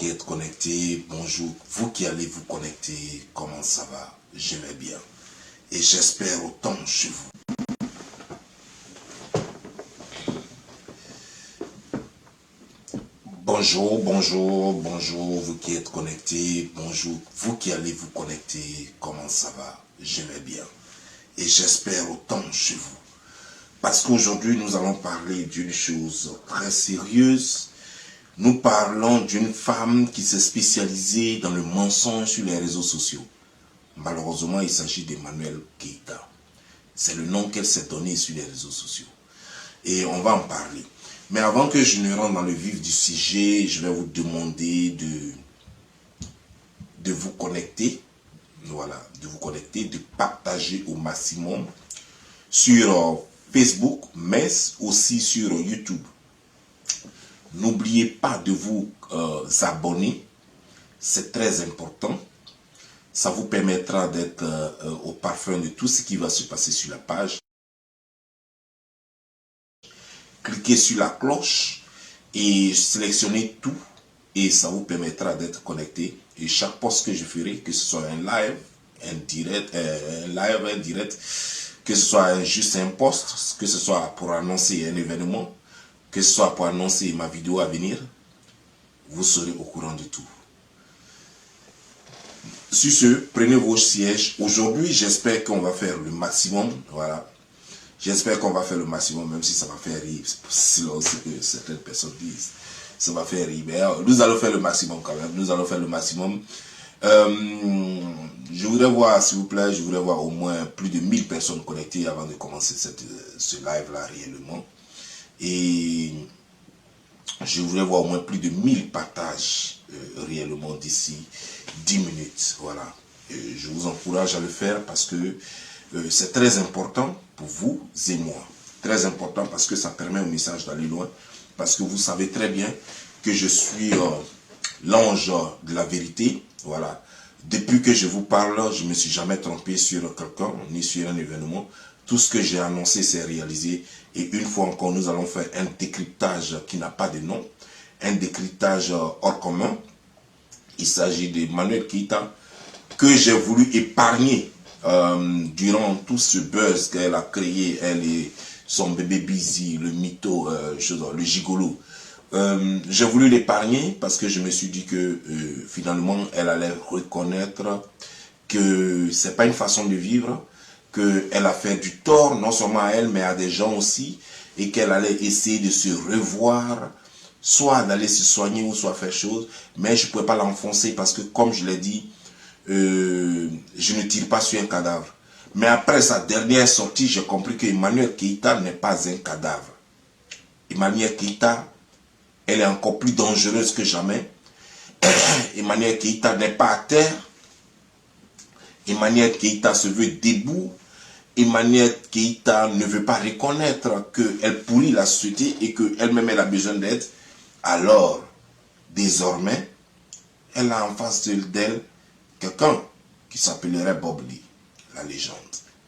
qui êtes connectés, bonjour. Vous qui allez vous connecter, comment ça va? Je vais bien. Et j'espère autant chez vous. Bonjour, bonjour, bonjour, vous qui êtes connectés, bonjour. Vous qui allez vous connecter, comment ça va? Je vais bien. Et j'espère autant chez vous. Parce qu'aujourd'hui, nous allons parler d'une chose très sérieuse. Nous parlons d'une femme qui s'est spécialisée dans le mensonge sur les réseaux sociaux. Malheureusement, il s'agit d'Emmanuelle Keïta. C'est le nom qu'elle s'est donné sur les réseaux sociaux. Et on va en parler. Mais avant que je ne rentre dans le vif du sujet, je vais vous demander de vous connecter. Voilà, de vous connecter, de partager au maximum sur Facebook, mais aussi sur YouTube. N'oubliez pas de vous abonner, c'est très important. Ça vous permettra d'être au parfum de tout ce qui va se passer sur la page. Cliquez sur la cloche et sélectionnez tout et ça vous permettra d'être connecté. Et chaque post que je ferai, que ce soit un live, un direct, que ce soit juste un post, que ce soit pour annoncer un événement, que ce soit pour annoncer ma vidéo à venir, vous serez au courant de tout. Sur ce, prenez vos sièges. Aujourd'hui, j'espère qu'on va faire le maximum. Voilà. J'espère qu'on va faire le maximum, même si ça va faire rire. Selon ce que certaines personnes disent. Ça va faire rire. Mais nous allons faire le maximum quand même. Nous allons faire le maximum. Je voudrais voir, s'il vous plaît, je voudrais voir au moins plus de 1000 personnes connectées avant de commencer ce live-là réellement. Et je voudrais voir au moins plus de 1000 partages réellement d'ici 10 minutes. Voilà. Et je vous encourage à le faire parce que c'est très important pour vous et moi. Très important parce que ça permet au message d'aller loin. Parce que vous savez très bien que je suis l'ange de la vérité. Voilà. Depuis que je vous parle, je ne me suis jamais trompé sur quelqu'un, ni sur un événement. Tout ce que j'ai annoncé, c'est réalisé. Et une fois encore, nous allons faire un décryptage qui n'a pas de nom. Un décryptage hors commun. Il s'agit d'Emmanuelle Keïta, que j'ai voulu épargner durant tout ce buzz qu'elle a créé, elle et son bébé Busy, le mytho, le gigolo. J'ai voulu l'épargner parce que je me suis dit que finalement elle allait reconnaître que c'est pas une façon de vivre, qu'elle a fait du tort non seulement à elle mais à des gens aussi, et qu'elle allait essayer de se revoir, soit d'aller se soigner ou soit faire chose, mais je ne pouvais pas l'enfoncer parce que comme je l'ai dit, je ne tire pas sur un cadavre. Mais après sa dernière sortie, j'ai compris que Emmanuelle Keïta n'est pas un cadavre. Emmanuelle Keïta, elle est encore plus dangereuse que jamais. Emmanuelle Keïta n'est pas à terre. Emmanuelle Keïta se veut debout. Emmanuelle Keïta ne veut pas reconnaître qu'elle pourrit la société et qu'elle-même elle a besoin d'aide. Alors, désormais, elle a en face d'elle quelqu'un qui s'appellerait Bob Lee, la légende.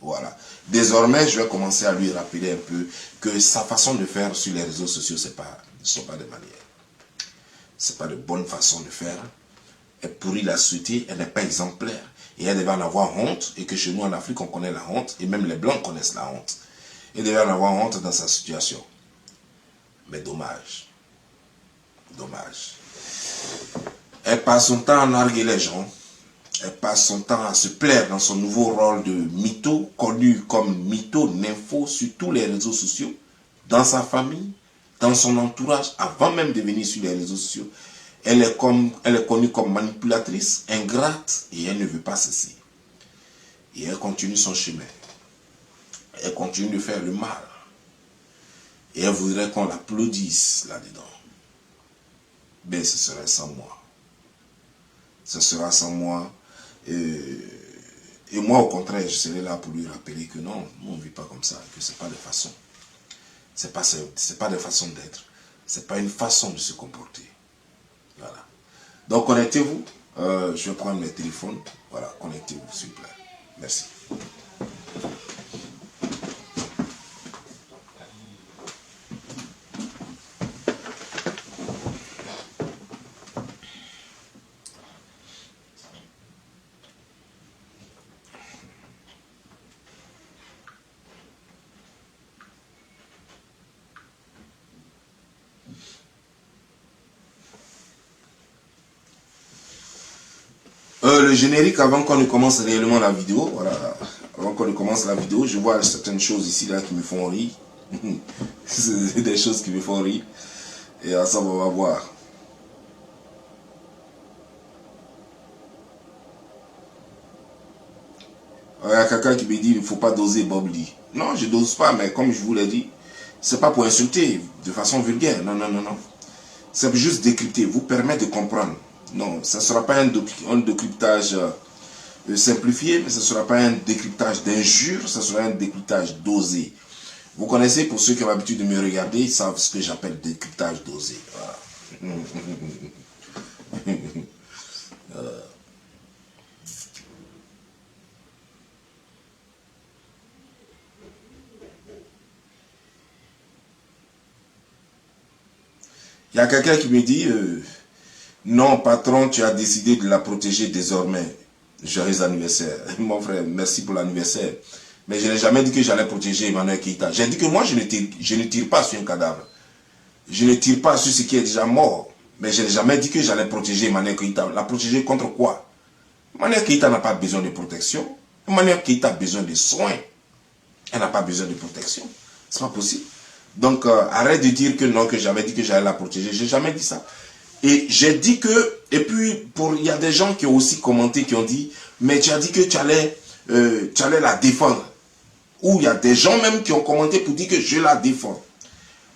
Voilà. Désormais, je vais commencer à lui rappeler un peu que sa façon de faire sur les réseaux sociaux, ne sont pas des manières. Ce n'est pas de bonne façon de faire. Elle pourrit la société, elle n'est pas exemplaire. Et elle devait en avoir honte, et que chez nous en Afrique, on connaît la honte, et même les Blancs connaissent la honte. Elle devait en avoir honte dans sa situation. Mais dommage. Dommage. Elle passe son temps à narguer les gens. Elle passe son temps à se plaire dans son nouveau rôle de mytho, connu comme mytho, nympho sur tous les réseaux sociaux, dans sa famille, dans son entourage, avant même de venir sur les réseaux sociaux. Elle est connue comme manipulatrice, ingrate, et elle ne veut pas cesser. Et elle continue son chemin. Elle continue de faire le mal. Et elle voudrait qu'on l'applaudisse là-dedans. Mais ce serait sans moi. Ce sera sans moi. Et moi, au contraire, je serai là pour lui rappeler que non, on ne vit pas comme ça, que ce n'est pas de façon. C'est pas de façon d'être. Ce n'est pas une façon de se comporter. Voilà. Donc, connectez-vous. Je vais prendre mes téléphones. Voilà, connectez-vous, s'il vous plaît. Merci. le générique avant qu'on ne commence réellement la vidéo. Voilà. Avant qu'on ne commence la vidéo, je vois certaines choses ici là qui me font rire. C'est des choses qui me font rire. Et ça, on va voir. Il y a quelqu'un qui me dit il ne faut pas doser Bob Lee. Non, je dose pas, mais comme je vous l'ai dit, c'est pas pour insulter de façon vulgaire. Non, non, non, non. C'est juste décrypter, vous permettre de comprendre. Non, ça ne sera pas un décryptage simplifié, mais ce ne sera pas un décryptage d'injures, ce sera un décryptage dosé. Vous connaissez, pour ceux qui ont l'habitude de me regarder, ils savent ce que j'appelle décryptage dosé. Voilà. Il y a quelqu'un qui me dit, non patron, tu as décidé de la protéger désormais. Joyeux anniversaire. Mon frère, merci pour l'anniversaire. Mais je n'ai jamais dit que j'allais protéger Emmanuel Keïta. J'ai dit que moi, je ne tire pas sur un cadavre. Je ne tire pas sur ce qui est déjà mort. Mais je n'ai jamais dit que j'allais protéger Emmanuel Keïta. La protéger contre quoi? Emmanuel Keïta n'a pas besoin de protection. Emmanuel Keïta a besoin de soins. Elle n'a pas besoin de protection. C'est pas possible. Donc, arrête de dire que non, que j'avais dit que j'allais la protéger. J'ai jamais dit ça. Et j'ai dit que, et puis, il y a des gens qui ont aussi commenté, qui ont dit, mais tu as dit que tu allais la défendre. Ou il y a des gens même qui ont commenté pour dire que je la défends.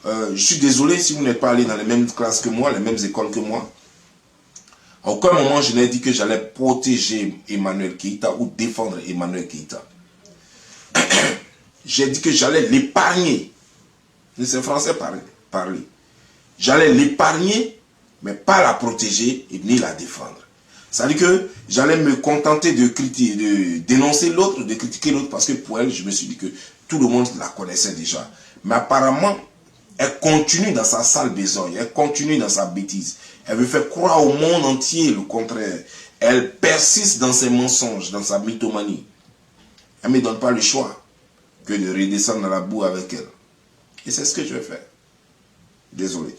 Je suis désolé si vous n'êtes pas allé dans les mêmes classes que moi, les mêmes écoles que moi. À aucun moment, je n'ai dit que j'allais protéger Emmanuel Keïta ou défendre Emmanuel Keïta. J'ai dit que j'allais l'épargner. C'est français parler. J'allais l'épargner, mais pas la protéger et ni la défendre. C'est-à-dire que j'allais me contenter de dénoncer l'autre, de critiquer l'autre, parce que pour elle, je me suis dit que tout le monde la connaissait déjà. Mais apparemment, elle continue dans sa sale besogne, elle continue dans sa bêtise. Elle veut faire croire au monde entier le contraire. Elle persiste dans ses mensonges, dans sa mythomanie. Elle ne me donne pas le choix que de redescendre dans la boue avec elle. Et c'est ce que je vais faire. Désolé.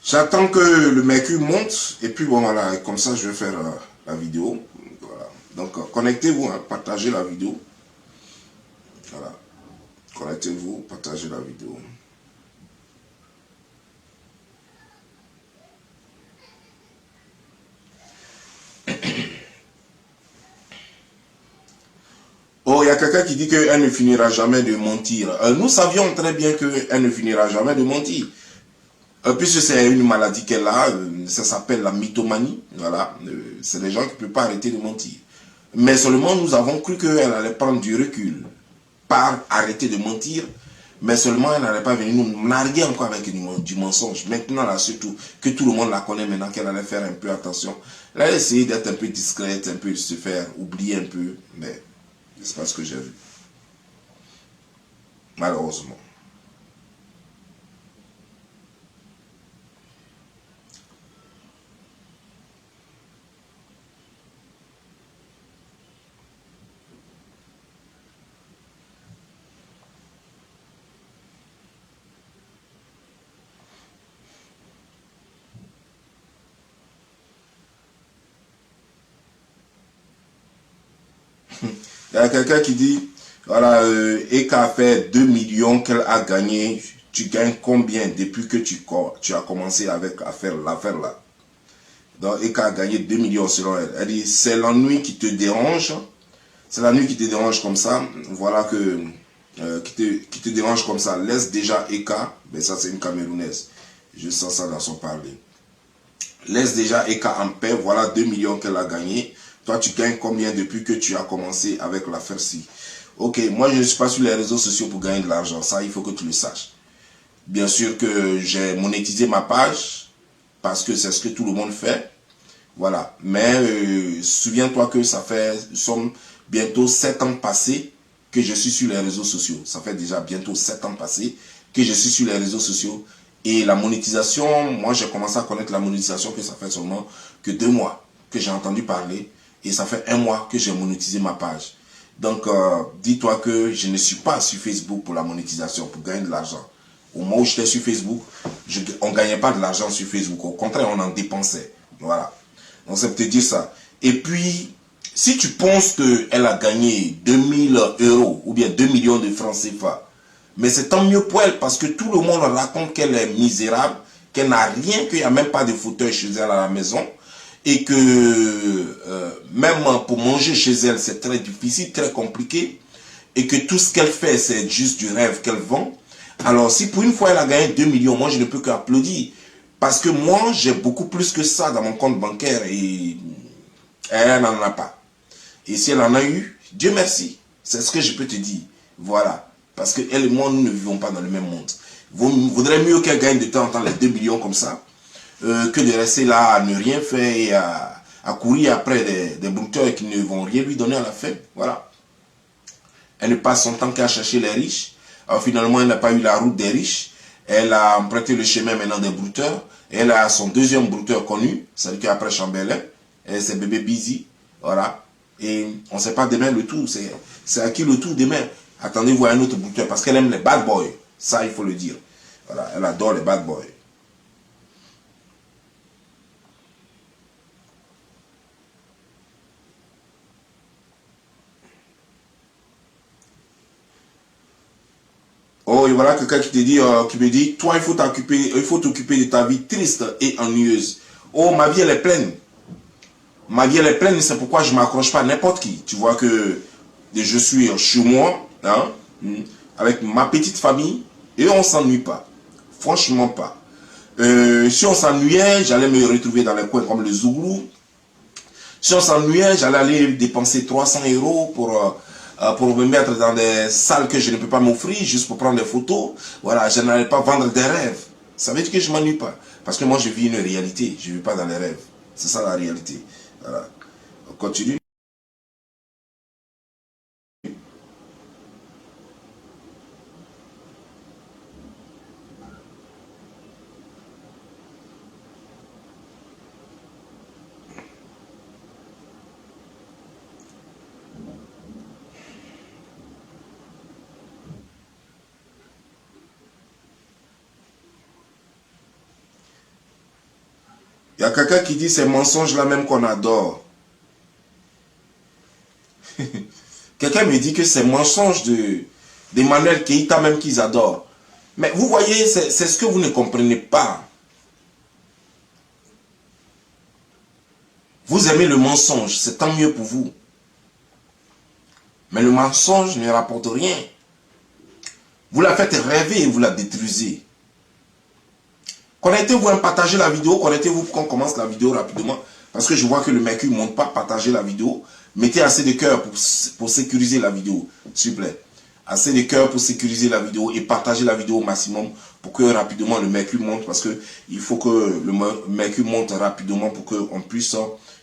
J'attends que le mercure monte. Et puis bon, voilà, comme ça je vais faire la vidéo. Voilà. Donc connectez-vous, hein, partagez la vidéo. Voilà. Connectez-vous, partagez la vidéo. Oh, il y a quelqu'un qui dit qu'elle ne finira jamais de mentir. Nous savions très bien qu'elle ne finira jamais de mentir. Puisque c'est une maladie qu'elle a, ça s'appelle la mythomanie. Voilà, c'est des gens qui ne peuvent pas arrêter de mentir. Mais seulement nous avons cru qu'elle allait prendre du recul, par arrêter de mentir, mais seulement elle n'allait pas venir nous narguer encore avec du mensonge. Maintenant, là, surtout, que tout le monde la connaît maintenant, qu'elle allait faire un peu attention. Elle a essayé d'être un peu discrète, un peu de se faire oublier un peu, mais c'est pas ce que j'ai vu. Malheureusement. Il y a quelqu'un qui dit, voilà, Eka a fait 2 millions qu'elle a gagné. Tu gagnes combien depuis que tu as commencé à faire l'affaire là? Donc Eka a gagné 2 millions selon elle. Elle dit, c'est l'ennui qui te dérange. C'est la nuit qui te dérange comme ça. Voilà que, qui te dérange comme ça. Laisse déjà Eka, mais ça c'est une Camerounaise. Je sens ça dans son parler. Laisse déjà Eka en paix. Voilà 2 millions qu'elle a gagné. Toi, tu gagnes combien depuis que tu as commencé avec l'affaire-ci? Ok, moi, je ne suis pas sur les réseaux sociaux pour gagner de l'argent. Ça, il faut que tu le saches. Bien sûr que j'ai monétisé ma page parce que c'est ce que tout le monde fait. Voilà. Mais souviens-toi que ça fait bientôt 7 ans passés que je suis sur les réseaux sociaux. Ça fait déjà bientôt 7 ans passés que je suis sur les réseaux sociaux. Et la monétisation, moi, j'ai commencé à connaître la monétisation que ça fait seulement que 2 mois que j'ai entendu parler. Et ça fait 1 mois que j'ai monétisé ma page. Donc, dis-toi que je ne suis pas sur Facebook pour la monétisation, pour gagner de l'argent. Au moment où j'étais sur Facebook, on ne gagnait pas de l'argent sur Facebook. Au contraire, on en dépensait. Voilà. Donc, c'est pour te dire ça. Et puis, si tu penses qu'elle a gagné 2000 € ou bien 2 millions de francs CFA, mais c'est tant mieux pour elle parce que tout le monde raconte qu'elle est misérable, qu'elle n'a rien, qu'il n'y a même pas de fauteuil chez elle à la maison et que même pour manger chez elle, c'est très difficile, très compliqué et que tout ce qu'elle fait, c'est juste du rêve qu'elle vend. Alors, si pour une fois elle a gagné 2 millions, moi je ne peux qu'applaudir parce que moi j'ai beaucoup plus que ça dans mon compte bancaire et elle n'en a pas. Et si elle en a eu, Dieu merci. C'est ce que je peux te dire. Voilà. Parce que elle et moi, nous ne vivons pas dans le même monde. Il vaudrait mieux qu'elle gagne de temps en temps les 2 millions comme ça, que de rester là à ne rien faire et à courir après des brouteurs qui ne vont rien lui donner à la fin. Voilà. Elle ne passe son temps qu'à chercher les riches. Alors finalement, elle n'a pas eu la route des riches. Elle a emprunté le chemin maintenant des brouteurs. Elle a son deuxième brouteur connu, c'est-à-dire qu'après Chambelin, c'est bébé Busy. Voilà. Et on ne sait pas demain le tout. C'est à qui le tout demain? Attendez-vous à un autre brouteur parce qu'elle aime les bad boys. Ça, il faut le dire. Voilà. Elle adore les bad boys. Oh, et voilà quelqu'un qui te dit, qui me dit, toi, il faut t'occuper de ta vie triste et ennuyeuse. Oh, ma vie, elle est pleine. Ma vie, elle est pleine, c'est pourquoi je ne m'accroche pas à n'importe qui. Tu vois que je suis chez moi, hein, avec ma petite famille, et on ne s'ennuie pas. Franchement pas. Si on s'ennuyait, j'allais me retrouver dans les coins comme le Zouglou. Si on s'ennuyait, j'allais aller dépenser 300 € pour me mettre dans des salles que je ne peux pas m'offrir, juste pour prendre des photos. Voilà, je n'allais pas vendre des rêves. Ça veut dire que je ne m'ennuie pas. Parce que moi, je vis une réalité. Je ne vis pas dans les rêves. C'est ça la réalité. Voilà. On continue. Il y a quelqu'un qui dit ces mensonges là même qu'on adore. Quelqu'un me dit que ces mensonges d'Emmanuel Keïta même qu'ils adorent. Mais vous voyez, c'est ce que vous ne comprenez pas. Vous aimez le mensonge, c'est tant mieux pour vous. Mais le mensonge ne rapporte rien. Vous la faites rêver et vous la détruisez. Connectez-vous et partagez la vidéo. Connectez-vous pour qu'on commence la vidéo rapidement. Parce que je vois que le mercure ne monte pas. Partagez la vidéo. Mettez assez de cœur pour sécuriser la vidéo. S'il vous plaît. Assez de cœur pour sécuriser la vidéo et partagez la vidéo au maximum pour que rapidement le mercure monte. Parce que il faut que le mercure monte rapidement pour qu'on puisse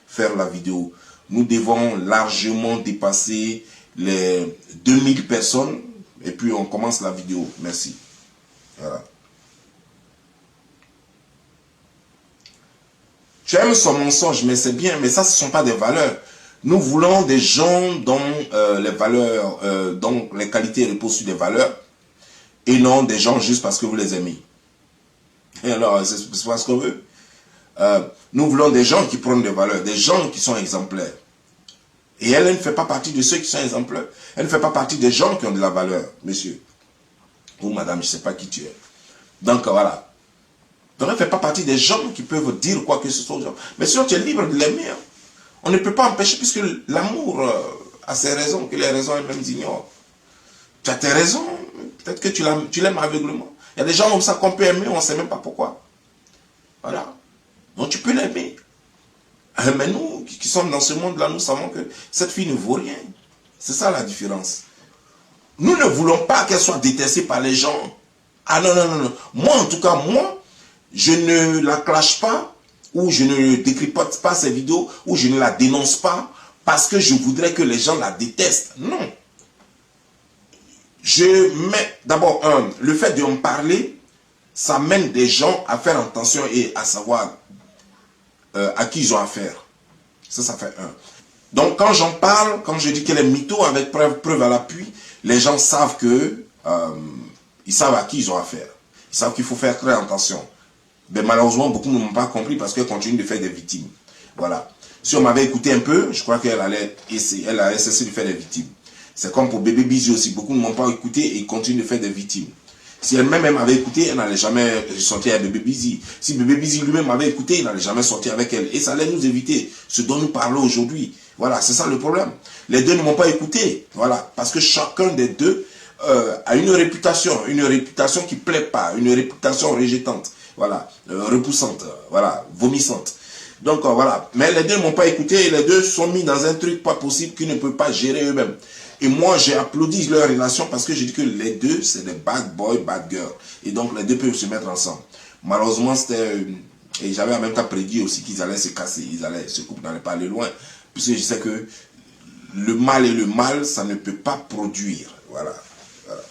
faire la vidéo. Nous devons largement dépasser les 2000 personnes. Et puis on commence la vidéo. Merci. Voilà. Tu aimes son mensonge, mais c'est bien, mais ça, ce ne sont pas des valeurs. Nous voulons des gens dont les valeurs, dont les qualités reposent sur des valeurs, et non des gens juste parce que vous les aimez. Et alors, c'est pas ce qu'on veut. Nous voulons des gens qui prennent des valeurs, des gens qui sont exemplaires. Et elle ne fait pas partie de ceux qui sont exemplaires. Elle ne fait pas partie des gens qui ont de la valeur, monsieur. Ou madame, je ne sais pas qui tu es. Donc, voilà. Donc, elle ne fait pas partie des gens qui peuvent dire quoi que ce soit aux gens. Mais sinon, tu es libre de l'aimer. Hein. On ne peut pas empêcher, puisque l'amour a ses raisons, que les raisons elles-mêmes ignorent. Tu as tes raisons, peut-être que tu l'aimes aveuglement. Il y a des gens comme ça qu'on peut aimer, on ne sait même pas pourquoi. Voilà. Donc, tu peux l'aimer. Mais nous, qui sommes dans ce monde-là, nous savons que cette fille ne vaut rien. C'est ça la différence. Nous ne voulons pas qu'elle soit détestée par les gens. Ah non, non, non, non. Moi, en tout cas, moi, je ne la clash pas, ou je ne décrypte pas ses vidéos, ou je ne la dénonce pas, parce que je voudrais que les gens la détestent. Non. Je mets, d'abord, le fait de en parler, ça mène des gens à faire attention et à savoir à qui ils ont affaire. Ça fait un. Donc quand j'en parle, quand je dis qu'elle est mytho avec preuve à l'appui, les gens savent que ils savent à qui ils ont affaire. Ils savent qu'il faut faire très attention. Mais malheureusement, beaucoup ne m'ont pas compris parce qu'elle continue de faire des victimes. Voilà. Si on m'avait écouté un peu, je crois qu'elle allait essayer, elle allait cesser de faire des victimes. C'est comme pour Bébé Busy aussi. Beaucoup ne m'ont pas écouté et ils continuent de faire des victimes. Si elle-même avait écouté, elle n'allait jamais sortir avec Bébé Busy. Si Bébé Busy lui-même avait écouté, il n'allait jamais sortir avec elle. Et ça allait nous éviter ce dont nous parlons aujourd'hui. Voilà, c'est ça le problème. Les deux ne m'ont pas écouté. Voilà, parce que chacun des deux a une réputation qui ne plaît pas, une réputation rejetante. Voilà, repoussante, voilà, vomissante. Donc voilà, mais les deux ne m'ont pas écouté et les deux sont mis dans un truc pas possible qu'ils ne peuvent pas gérer eux-mêmes. Et moi, j'ai applaudi leur relation parce que j'ai dit que les deux, c'est des bad boys, bad girls. Et donc, les deux peuvent se mettre ensemble. Malheureusement, c'était... Et j'avais en même temps prédit aussi qu'ils allaient se casser. Ce couple n'allait pas aller loin. Puisque je sais que le mal et le mal, ça ne peut pas produire. Voilà. Voilà.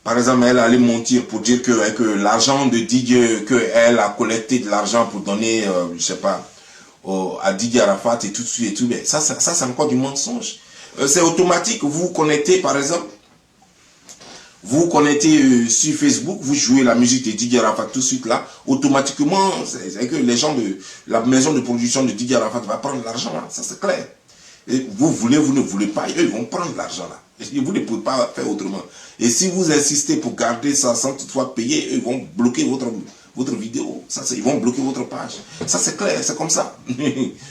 Par exemple, elle allait mentir pour dire que l'argent de Didier, qu'elle a collecté de l'argent pour donner, je sais pas, à Didier Arafat et tout de suite et tout. Mais ça c'est encore du mensonge. C'est automatique. Vous vous connectez, par exemple, vous vous connectez sur Facebook, vous jouez la musique de Didier Arafat tout de suite là, automatiquement, c'est que les gens de la maison de production de Didier Arafat va prendre l'argent là, ça c'est clair. Et vous voulez, vous ne voulez pas, eux ils vont prendre l'argent là. Et vous ne pouvez pas faire autrement. Et si vous insistez pour garder ça sans toutefois payer, eux ils vont bloquer votre vidéo. Ça, ils vont bloquer votre page. Ça c'est clair, c'est comme ça.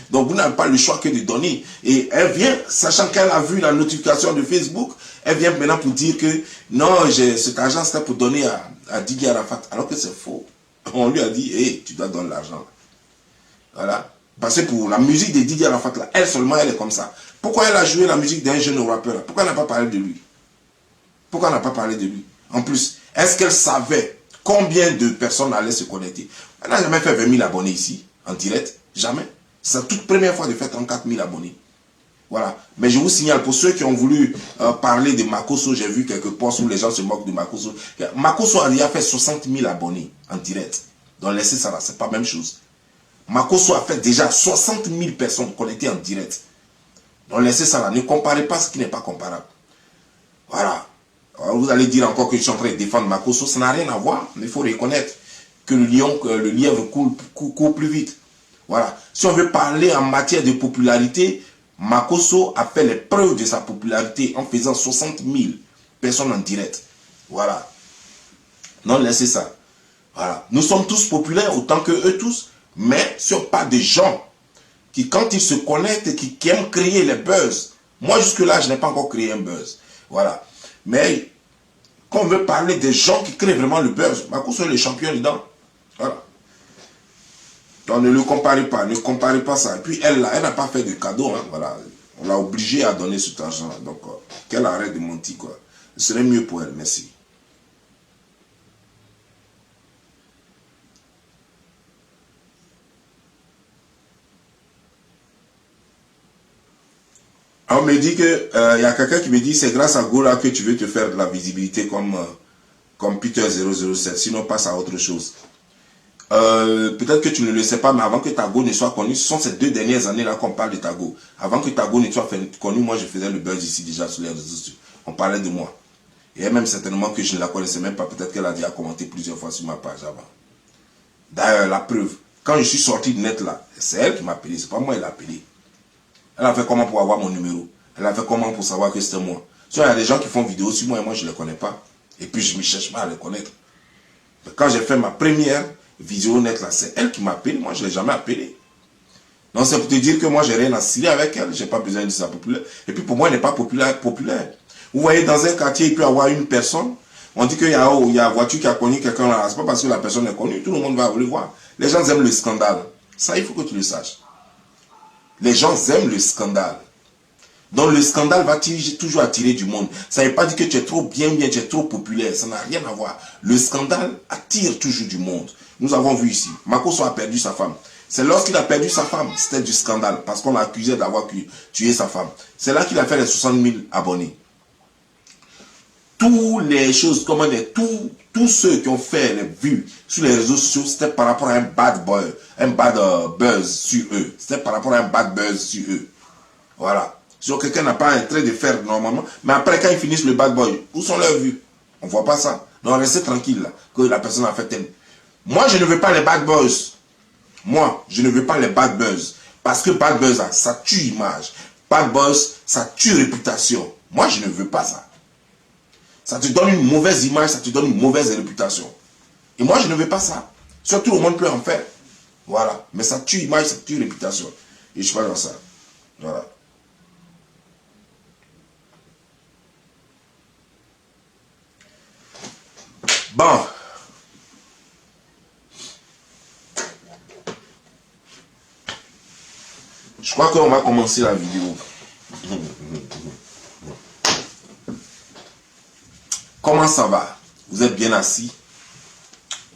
Donc vous n'avez pas le choix que de donner. Et elle vient, sachant qu'elle a vu la notification de Facebook, elle vient maintenant pour dire que non, cet argent c'était pour donner à Didier Arafat. Alors que c'est faux. On lui a dit, hey, tu dois donner l'argent. Voilà. Parce que pour la musique de Didier Arafat, là, elle seulement, elle est comme ça. Pourquoi elle a joué la musique d'un jeune rappeur là? Pourquoi elle n'a pas parlé de lui? Pourquoi elle n'a pas parlé de lui? En plus, est-ce qu'elle savait combien de personnes allaient se connecter? Elle n'a jamais fait 20 000 abonnés ici, en direct. Jamais. C'est la toute première fois de faire 34 000 abonnés. Voilà. Mais je vous signale, pour ceux qui ont voulu parler de Makosso, j'ai vu quelques posts où les gens se moquent de Makosso. Makosso a déjà fait 60 000 abonnés en direct. Donc laissez ça là, c'est pas la même chose. Makosso a fait déjà 60 000 personnes connectées en direct. Donc laissez ça là, ne comparez pas ce qui n'est pas comparable. Voilà. Alors, vous allez dire encore que je suis en train de défendre Makosso, ça n'a rien à voir. Mais il faut reconnaître que le lièvre court plus vite. Voilà. Si on veut parler en matière de popularité, Makosso a fait les preuves de sa popularité en faisant 60 000 personnes en direct. Voilà. Non, laissez ça. Voilà. Nous sommes tous populaires autant que eux tous, mais ce ne sont pas des gens qui, quand ils se connectent, qui aiment créer les buzz. Moi, jusque-là, je n'ai pas encore créé un buzz. Voilà. Mais quand on veut parler des gens qui créent vraiment le buzz, Makosso est le champion dedans. Voilà. Donc ne le comparez pas, ne comparez pas ça. Et puis elle n'a pas fait de cadeau, hein, voilà. On l'a obligée à donner cet argent. Donc qu'elle arrête de mentir, quoi. Ce serait mieux pour elle, merci. On me dit que y a quelqu'un qui me dit c'est grâce à Gola que tu veux te faire de la visibilité comme Peter 007, sinon passe à autre chose. Peut-être que tu ne le sais pas, mais avant que Tago ne soit connu, ce sont ces 2 dernières années-là qu'on parle de Tago. Avant que Tago ne soit connu, moi je faisais le buzz ici déjà sur les réseaux sociaux. On parlait de moi. Et même certainement que je ne la connaissais même pas, peut-être qu'elle a déjà commenté plusieurs fois sur ma page avant. D'ailleurs, la preuve, quand je suis sorti de net là, c'est elle qui m'a appelé, c'est pas moi qui l'a appelé. Elle a fait comment pour avoir mon numéro? Elle a fait comment pour savoir que c'était moi? Il y a des gens qui font vidéo sur moi et moi je ne les connais pas. Et puis je ne me cherche pas à les connaître. Mais quand j'ai fait ma première vidéo net là, c'est elle qui m'a appelé, moi je ne l'ai jamais appelé. Donc c'est pour te dire que moi j'ai rien à cirer avec elle, j'ai pas besoin de sa populaire. Et puis pour moi elle n'est pas populaire. Vous voyez, dans un quartier il peut y avoir une personne, on dit qu'il y a une voiture qui a connu quelqu'un là, c'est pas parce que la personne est connue, tout le monde va le voir. Les gens aiment le scandale. Ça il faut que tu le saches. Les gens aiment le scandale. Donc le scandale va toujours attirer du monde. Ça ne veut pas dire que tu es trop bien, tu es trop populaire. Ça n'a rien à voir. Le scandale attire toujours du monde. Nous avons vu ici, Makosso a perdu sa femme. C'est lorsqu'il a perdu sa femme, c'était du scandale. Parce qu'on l'a accusé d'avoir tué sa femme. C'est là qu'il a fait les 60 000 abonnés. tous les choses, comment dire, tous ceux qui ont fait les vues sur les réseaux sociaux, c'était par rapport à un bad boy, un bad buzz sur eux. C'était par rapport à un bad buzz sur eux. Voilà. Si quelqu'un n'a pas un trait de faire normalement, mais après quand ils finissent le bad boy, où sont leurs vues? On ne voit pas ça. Donc restez tranquille là, que la personne a fait tel. Moi je ne veux pas les bad buzz. Moi je ne veux pas les bad buzz. Parce que bad buzz ça tue image. Bad buzz ça tue réputation. Moi je ne veux pas ça. Ça te donne une mauvaise image, ça te donne une mauvaise réputation. Et moi je ne veux pas ça. Surtout le monde peut en faire. Voilà. Mais ça tue image, ça tue réputation. Et je ne suis pas dans ça. Voilà. Bon. Je crois qu'on va commencer la vidéo. Comment ça va? Vous êtes bien assis?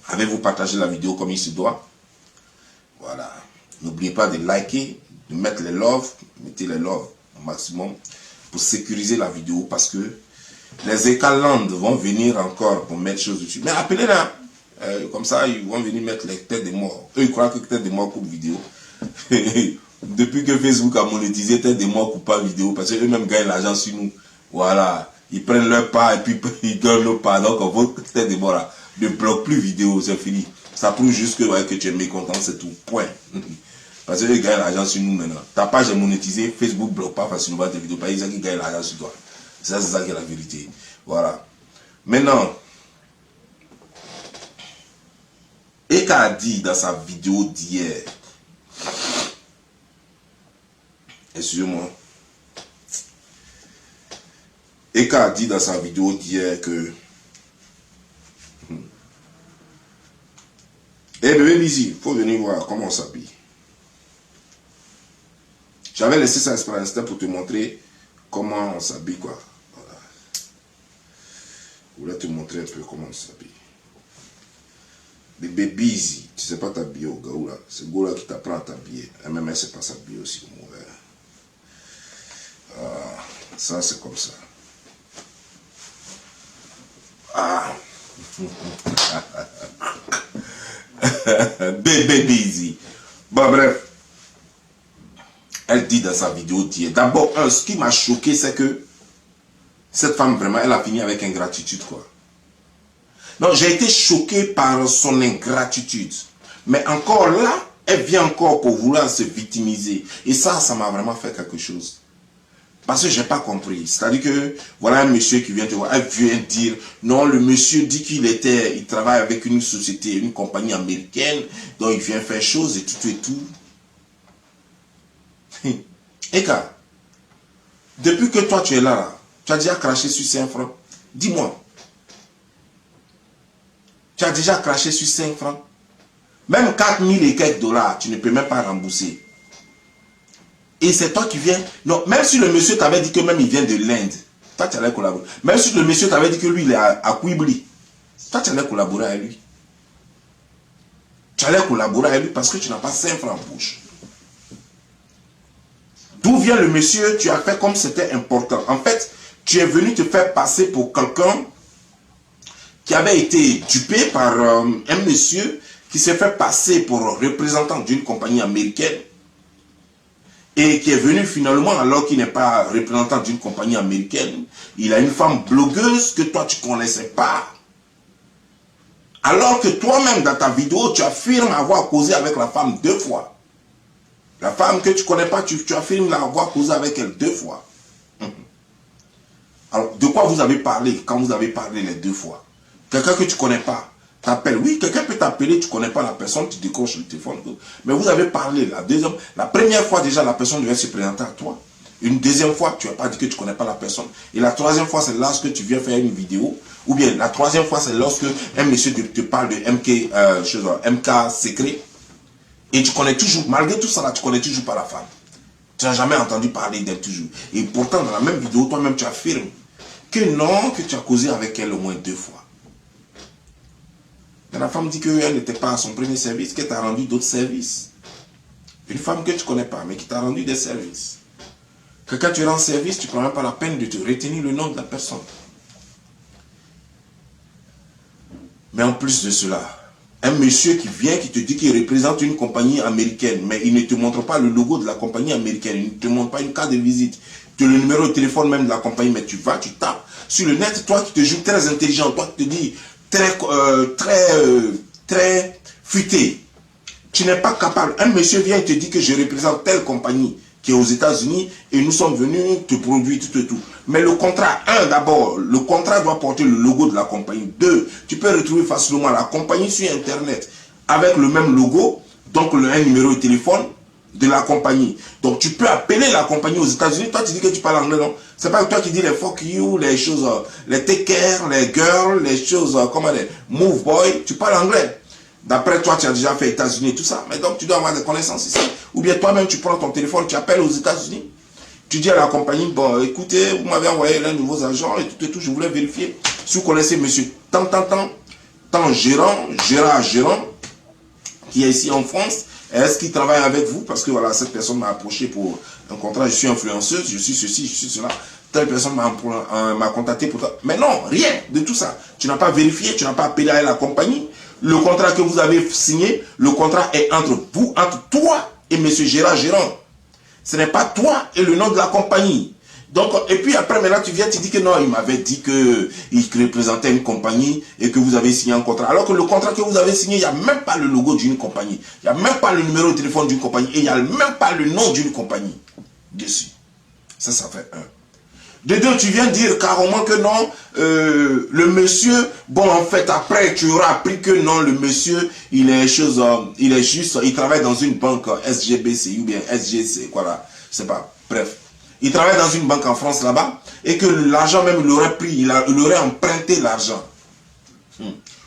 Avez-vous partagé la vidéo comme il se doit? Voilà. N'oubliez pas de liker, de mettre les love, mettez les love au maximum pour sécuriser la vidéo parce que les Ekaland vont venir encore pour mettre choses dessus. Mais appelez-la. Comme ça, ils vont venir mettre les têtes des morts. Eux, ils croient que têtes des morts coupe vidéo. Depuis que Facebook a monétisé têtes des morts coupe pas vidéo, parce qu'eux-mêmes gagnent l'argent sur nous. Voilà. Ils prennent leur part et puis ils donnent leur part. Donc, votre tête des morts là, ne bloque plus vidéo, c'est fini. Ça prouve juste que, ouais, que tu es mécontent, c'est tout. Point. Parce qu'ils gagnent l'argent sur nous maintenant. Ta page est monétisée, Facebook ne bloque pas facilement tes vidéos. Parce qu'ils gagnent l'argent sur toi. C'est ça qui est la vérité. Voilà. Maintenant, Eka a dit dans sa vidéo d'hier, excusez-moi, Eka a dit dans sa vidéo d'hier que bébé Lizzy, il faut venir voir comment on s'habille. J'avais laissé ça exprès, c'était pour te montrer comment on s'habille, quoi. Voilà. Je voulais te montrer un peu comment on s'habille. Bébé Busy, tu sais pas t'habiller au gars là. C'est Goula qui t'apprend à t'habiller. MMS c'est pas s'habiller aussi mauvais. Ah, ça c'est comme ça. Ah. Bébé Busy. Bon bref. Elle dit dans sa vidéo d'hier. D'abord, ce qui m'a choqué, c'est que cette femme vraiment, elle a fini avec ingratitude quoi. Donc j'ai été choqué par son ingratitude. Mais encore là, elle vient encore pour vouloir se victimiser. Et ça m'a vraiment fait quelque chose. Parce que je n'ai pas compris. C'est-à-dire que, voilà un monsieur qui vient te voir, elle vient dire, non, le monsieur dit il travaille avec une société, une compagnie américaine, donc il vient faire chose et tout et tout. Eka, depuis que toi tu es là, tu as déjà craché sur 5 francs. Dis-moi. Tu as déjà craché sur 5 francs. Même 4000 et quelques dollars, tu ne peux même pas rembourser. Et c'est toi qui viens. Non, même si le monsieur t'avait dit que même il vient de l'Inde, toi tu allais collaborer. Même si le monsieur t'avait dit que lui il est à Quibli, toi tu allais collaborer avec lui. Tu allais collaborer avec lui parce que tu n'as pas 5 francs en poche. D'où vient le monsieur? Tu as fait comme c'était important. En fait, tu es venu te faire passer pour quelqu'un qui avait été dupé par un monsieur qui s'est fait passer pour représentant d'une compagnie américaine et qui est venu finalement, alors qu'il n'est pas représentant d'une compagnie américaine, il a une femme blogueuse que toi tu ne connaissais pas. Alors que toi-même dans ta vidéo, tu affirmes avoir causé avec la femme 2 fois. La femme que tu ne connais pas, tu affirmes avoir causé avec elle 2 fois. Alors, de quoi vous avez parlé quand vous avez parlé les 2 fois? Quelqu'un que tu ne connais pas t'appelle. Oui, quelqu'un peut t'appeler, tu ne connais pas la personne, tu décroches le téléphone. Mais vous avez parlé. La première fois déjà, la personne devait se présenter à toi. Une deuxième fois, tu n'as pas dit que tu ne connais pas la personne. Et la troisième fois, c'est lorsque tu viens faire une vidéo. Ou bien la troisième fois, c'est lorsque un monsieur te parle de MK secret. Et tu connais toujours, malgré tout ça, là, tu connais toujours pas la femme. Tu n'as jamais entendu parler d'elle toujours. Et pourtant, dans la même vidéo, toi-même, tu affirmes que non, que tu as causé avec elle au moins 2 fois. Mais la femme dit qu'elle n'était pas à son premier service, qu'elle t'a rendu d'autres services. Une femme que tu ne connais pas, mais qui t'a rendu des services. Que quand tu rends service, tu ne prends même pas la peine de te retenir le nom de la personne. Mais en plus de cela, un monsieur qui vient, qui te dit qu'il représente une compagnie américaine, mais il ne te montre pas le logo de la compagnie américaine, il ne te montre pas une carte de visite, tu as le numéro de téléphone même de la compagnie, mais tu vas, tu tapes sur le net, toi qui te joues très intelligent, toi qui te dis très futé, tu n'es pas capable. Un monsieur vient et te dit que je représente telle compagnie qui est aux États-Unis et nous sommes venus te produire tout et tout. Mais le contrat, d'abord, le contrat doit porter le logo de la compagnie. Deux, tu peux retrouver facilement la compagnie sur Internet avec le même logo, donc un numéro de téléphone de la compagnie. Donc tu peux appeler la compagnie aux États-Unis. Toi, tu dis que tu parles anglais, non? C'est pas toi qui dis les fuck you, les choses, les take care, les girls, les choses, comment les move boy. Tu parles anglais. D'après toi, tu as déjà fait États-Unis et tout ça. Mais donc, tu dois avoir des connaissances ici. Ou bien toi-même, tu prends ton téléphone, tu appelles aux États-Unis. Tu dis à la compagnie, bon, écoutez, vous m'avez envoyé l'un de vos agents et tout, je voulais vérifier. Si vous connaissez monsieur tant gérant, qui est ici en France, est-ce qu'il travaille avec vous? Parce que voilà, cette personne m'a approché pour un contrat, je suis influenceuse, je suis ceci, je suis cela. Telle personne m'a contacté pour ça. Mais non, rien de tout ça. Tu n'as pas vérifié, tu n'as pas appelé à la compagnie. Le contrat que vous avez signé, le contrat est entre vous, entre toi et monsieur Gérard Gérant. Ce n'est pas toi et le nom de la compagnie. Donc, et puis après, maintenant, tu viens, tu dis que non, il m'avait dit qu'il représentait une compagnie et que vous avez signé un contrat. Alors que le contrat que vous avez signé, il n'y a même pas le logo d'une compagnie. Il n'y a même pas le numéro de téléphone d'une compagnie. Et il n'y a même pas le nom d'une compagnie dessus. Ça fait un. De deux, tu viens dire carrément que non, le monsieur, bon, en fait, après, tu auras appris que non, le monsieur, il est juste, il travaille dans une banque SGBC ou bien SGC, quoi là, je sais pas, bref. Il travaille dans une banque en France là-bas, et que l'argent même, il aurait pris, il aurait emprunté l'argent.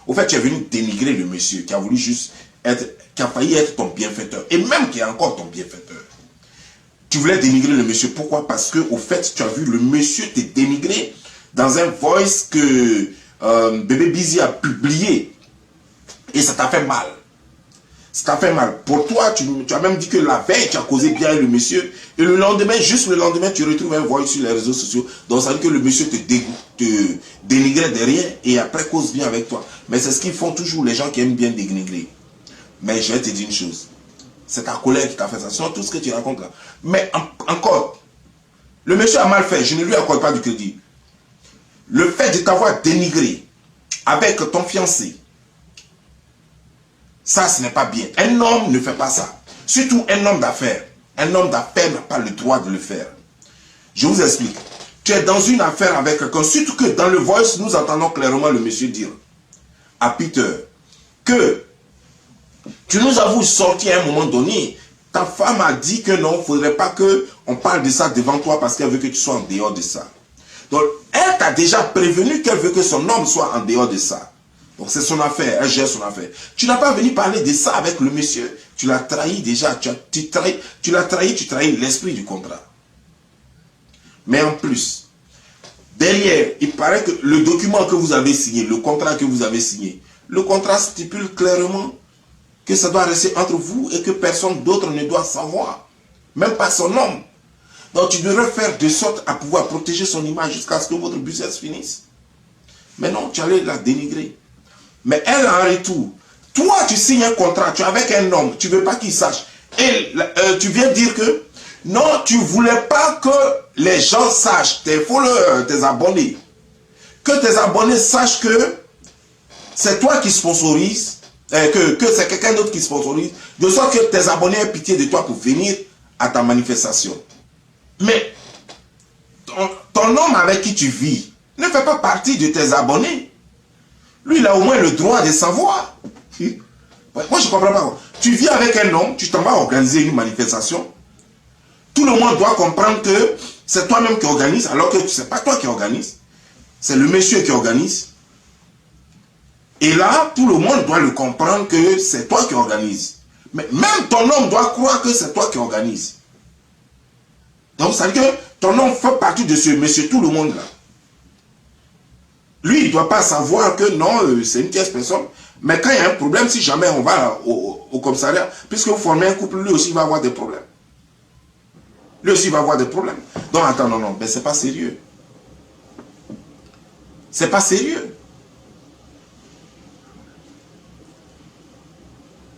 Au fait, tu es venu dénigrer le monsieur, qui a voulu juste qui a failli être ton bienfaiteur, et même qui est encore ton bienfaiteur. Tu voulais dénigrer le monsieur. Pourquoi? Parce que, au fait, tu as vu le monsieur te dénigrer dans un voice que Bébé Busy a publié. Et ça t'a fait mal. Ça t'a fait mal. Pour toi, tu as même dit que la veille, tu as causé bien le monsieur. Et le lendemain, juste le lendemain, tu retrouves un voice sur les réseaux sociaux. Donc, ça veut dire que le monsieur te dénigrait derrière et après cause bien avec toi. Mais c'est ce qu'ils font toujours, les gens qui aiment bien dénigrer. Mais je vais te dire une chose. C'est ta colère qui t'a fait ça. Sinon, tout ce que tu racontes là. Mais encore, le monsieur a mal fait. Je ne lui accorde pas du crédit. Le fait de t'avoir dénigré avec ton fiancé, ça, ce n'est pas bien. Un homme ne fait pas ça. Surtout un homme d'affaires. Un homme d'affaires n'a pas le droit de le faire. Je vous explique. Tu es dans une affaire avec quelqu'un. Surtout que dans le voice, nous entendons clairement le monsieur dire à Peter que tu nous avoues sorti à un moment donné. Ta femme a dit que non, il ne faudrait pas qu'on parle de ça devant toi parce qu'elle veut que tu sois en dehors de ça. Donc, elle t'a déjà prévenu qu'elle veut que son homme soit en dehors de ça. Donc, c'est son affaire, elle gère son affaire. Tu n'as pas venu parler de ça avec le monsieur. Tu l'as trahi déjà. Tu l'as trahi, tu trahis l'esprit du contrat. Mais en plus, derrière, il paraît que le document que vous avez signé, le contrat que vous avez signé, le contrat stipule clairement que ça doit rester entre vous et que personne d'autre ne doit savoir. Même pas son homme. Donc tu devrais faire de sorte à pouvoir protéger son image jusqu'à ce que votre business finisse. Mais non, tu allais la dénigrer. Mais elle, en retour, toi tu signes un contrat, tu es avec un homme, tu ne veux pas qu'il sache. Et tu viens dire que non, tu ne voulais pas que les gens sachent, tes followers, tes abonnés, que tes abonnés sachent que c'est toi qui sponsorises, que c'est quelqu'un d'autre qui sponsorise, de sorte que tes abonnés aient pitié de toi pour venir à ta manifestation. Mais ton homme avec qui tu vis ne fait pas partie de tes abonnés. Lui, il a au moins le droit de savoir. Moi, je ne comprends pas. Tu vis avec un homme, tu t'en vas organiser une manifestation. Tout le monde doit comprendre que c'est toi-même qui organise, alors que ce n'est pas toi qui organise. C'est le monsieur qui organise. Et là, tout le monde doit le comprendre que c'est toi qui organise. Mais même ton homme doit croire que c'est toi qui organise. Donc, ça veut dire que ton homme fait partie de ce monsieur, tout le monde là. Lui, il ne doit pas savoir que non, c'est une tierce personne. Mais quand il y a un problème, si jamais on va au commissariat, puisque vous formez un couple, lui aussi va avoir des problèmes. Lui aussi va avoir des problèmes. Donc, attends, non, mais c'est pas sérieux. C'est pas sérieux.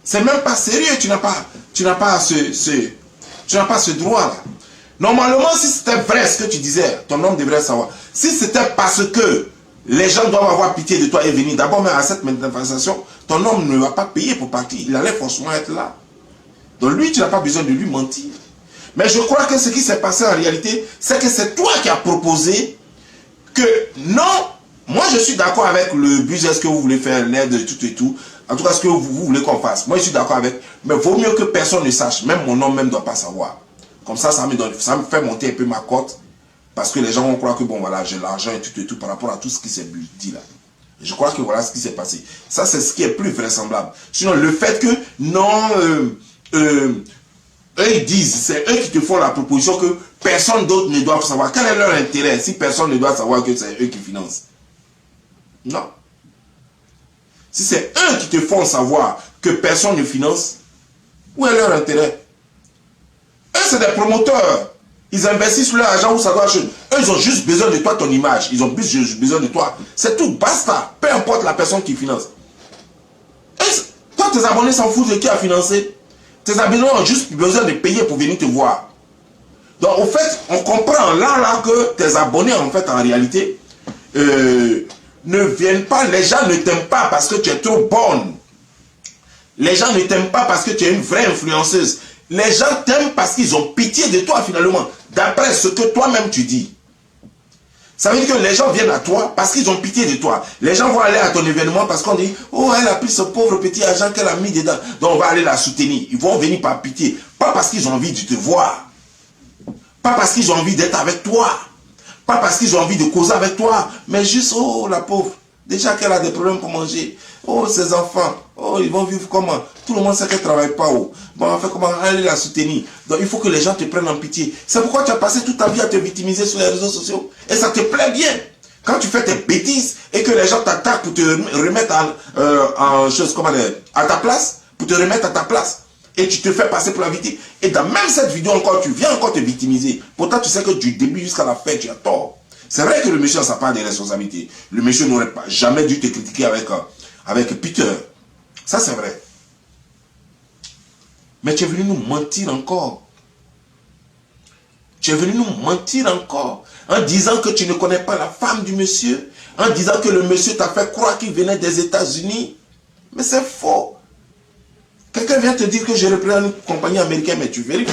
C'est même pas sérieux, tu n'as pas ce droit-là. Normalement, si c'était vrai ce que tu disais, ton homme devrait savoir. Si c'était parce que les gens doivent avoir pitié de toi et venir, d'abord même à cette manifestation, ton homme ne va pas payer pour partir. Il allait forcément être là. Donc lui, tu n'as pas besoin de lui mentir. Mais je crois que ce qui s'est passé en réalité, c'est que c'est toi qui as proposé que non, moi je suis d'accord avec le business que vous voulez faire, l'aide et tout et tout. En tout cas, ce que vous voulez qu'on fasse. Moi je suis d'accord avec, mais vaut mieux que personne ne sache. Même mon homme même ne doit pas savoir. Comme ça, ça me fait monter un peu ma cote. Parce que les gens vont croire que bon voilà, j'ai l'argent et tout par rapport à tout ce qui s'est dit là. Je crois que voilà ce qui s'est passé. Ça c'est ce qui est plus vraisemblable. Sinon le fait que non, eux ils disent, c'est eux qui te font la proposition que personne d'autre ne doit savoir. Quel est leur intérêt si personne ne doit savoir que c'est eux qui financent? Non. Si c'est eux qui te font savoir que personne ne finance, où est leur intérêt? Eux c'est des promoteurs. Ils investissent leur argent où ça doit acheter. Eux ils ont juste besoin de toi, ton image. Ils ont juste besoin de toi. C'est tout, basta. Peu importe la personne qui finance. Toi tes abonnés s'en foutent de qui a financé. Tes abonnés ont juste besoin de payer pour venir te voir. Donc, au fait, on comprend là que tes abonnés, en fait, en réalité, ne viennent pas. Les gens ne t'aiment pas parce que tu es trop bonne. Les gens ne t'aiment pas parce que tu es une vraie influenceuse. Les gens t'aiment parce qu'ils ont pitié de toi, finalement, d'après ce que toi-même tu dis. Ça veut dire que les gens viennent à toi parce qu'ils ont pitié de toi. Les gens vont aller à ton événement parce qu'on dit, oh, elle a pris ce pauvre petit argent qu'elle a mis dedans. Donc on va aller la soutenir. Ils vont venir par pitié. Pas parce qu'ils ont envie de te voir. Pas parce qu'ils ont envie d'être avec toi. Pas parce qu'ils ont envie de causer avec toi. Mais juste, oh, la pauvre. Déjà qu'elle a des problèmes pour manger. Oh, ses enfants. Oh, ils vont vivre comment? Tout le monde sait qu'elle ne travaille pas. Oh. Bon, on fait comment aller la soutenir? Donc, il faut que les gens te prennent en pitié. C'est pourquoi tu as passé toute ta vie à te victimiser sur les réseaux sociaux. Et ça te plaît bien. Quand tu fais tes bêtises et que les gens t'attaquent pour te remettre à ta place, pour te remettre à ta place, et tu te fais passer pour la victime. Et dans même cette vidéo encore, tu viens encore te victimiser. Pourtant, tu sais que du début jusqu'à la fin, tu as tort. C'est vrai que le monsieur a sa part de responsabilité. Le monsieur n'aurait pas jamais dû te critiquer avec Peter. Ça, c'est vrai. Mais tu es venu nous mentir encore. Tu es venu nous mentir encore. En disant que tu ne connais pas la femme du monsieur. En disant que le monsieur t'a fait croire qu'il venait des États-Unis. Mais c'est faux. Quelqu'un vient te dire que je représente une compagnie américaine, mais tu vérifies.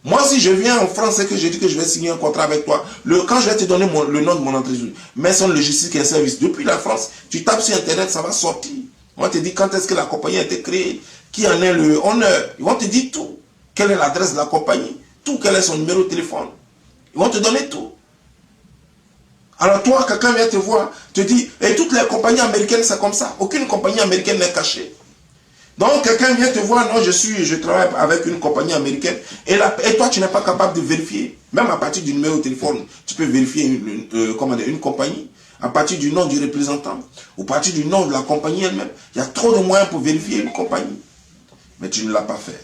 Moi, si je viens en France et que je dis que je vais signer un contrat avec toi, quand je vais te donner le nom de mon entreprise, Maison Logistique et Service, depuis la France, tu tapes sur Internet, ça va sortir. On te dit quand est-ce que la compagnie a été créée, qui en est le honneur. Ils vont te dire tout. Quelle est l'adresse de la compagnie, tout, quel est son numéro de téléphone. Ils vont te donner tout. Alors toi, quelqu'un vient te voir, te dit, et toutes les compagnies américaines, c'est comme ça. Aucune compagnie américaine n'est cachée. Donc, quelqu'un vient te voir, non, je travaille avec une compagnie américaine, et toi, tu n'es pas capable de vérifier. Même à partir du numéro de téléphone, tu peux vérifier une compagnie, à partir du nom du représentant, ou à partir du nom de la compagnie elle-même. Il y a trop de moyens pour vérifier une compagnie. Mais tu ne l'as pas fait.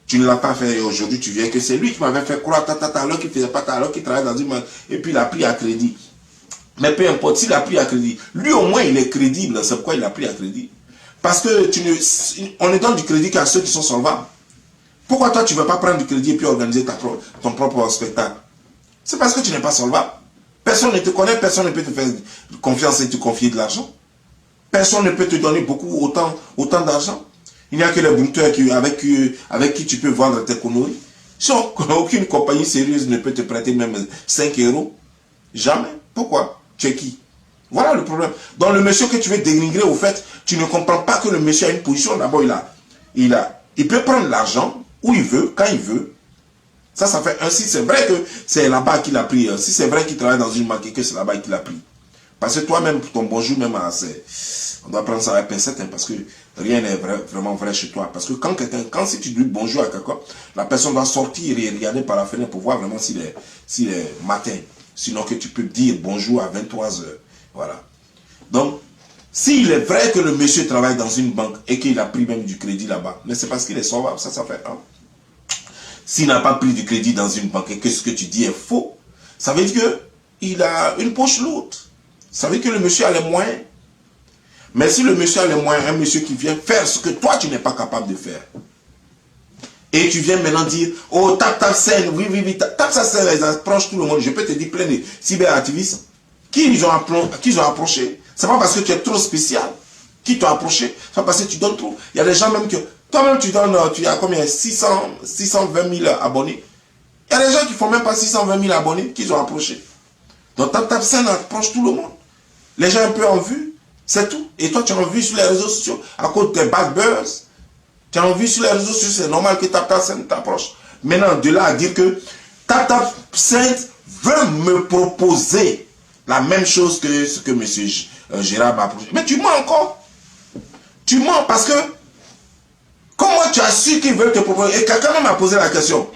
Tu ne l'as pas fait, et aujourd'hui, tu viens que c'est lui qui m'avait fait croire, alors qu'il ne faisait pas, alors qu'il travaillait dans une banque, et puis il a pris à crédit. Mais peu importe, s'il a pris à crédit, lui au moins, il est crédible, c'est pourquoi il a pris à crédit. Parce que on ne donne du crédit qu'à ceux qui sont solvables. Pourquoi toi tu ne veux pas prendre du crédit et puis organiser ton propre spectacle? C'est parce que tu n'es pas solvable. Personne ne te connaît, personne ne peut te faire confiance et te confier de l'argent. Personne ne peut te donner autant d'argent. Il n'y a que les bouteurs avec qui tu peux vendre tes conneries. Aucune compagnie sérieuse ne peut te prêter même 5 euros. Jamais. Pourquoi? Tu es qui? Voilà le problème. Donc le monsieur que tu veux dénigrer, au fait, tu ne comprends pas que le monsieur a une position. D'abord, il peut prendre l'argent où il veut, quand il veut. Ça fait un. Si c'est vrai que c'est là-bas qu'il a pris, si c'est vrai qu'il travaille dans une banque et que c'est là-bas qu'il a pris. Parce que toi-même, ton bonjour, même, on doit prendre ça à pincette, parce que rien n'est vraiment vrai chez toi. Parce que si tu dis bonjour à quelqu'un, la personne va sortir et regarder par la fenêtre pour voir vraiment s'il est matin. Sinon que tu peux dire bonjour à 23 h. Voilà. Donc, s'il est vrai que le monsieur travaille dans une banque et qu'il a pris même du crédit là-bas, mais c'est parce qu'il est solvable, ça fait un. S'il n'a pas pris du crédit dans une banque et que ce que tu dis est faux, ça veut dire qu'il a une poche lourde. Ça veut dire que le monsieur a les moyens. Mais si le monsieur a les moyens, un monsieur qui vient faire ce que toi, tu n'es pas capable de faire, et tu viens maintenant dire, oh, Tap Send, oui, oui, oui, Tap Send, ils approchent tout le monde. Je peux te dire plein de cyberactivistes qui ils ont approché. C'est pas parce que tu es trop spécial qui t'ont approché, c'est pas parce que tu donnes trop. Il y a des gens même que, toi-même tu donnes, tu as combien, 620 000 abonnés. Il y a des gens qui font même pas 620 000 abonnés qu'ils ont approché. Donc Tap Send approche tout le monde. Les gens un peu en vue, c'est tout. Et toi tu es en vue sur les réseaux sociaux à cause de tes bad buzz. Tu as envie sur les réseaux sociaux, c'est normal que Tap Send t'approche. Maintenant, de là à dire que Tap Send veut me proposer la même chose que ce que M. Gérard m'a approché. Mais tu mens encore. Tu mens parce que comment tu as su qu'ils veulent te proposer? Et quelqu'un m'a posé la question.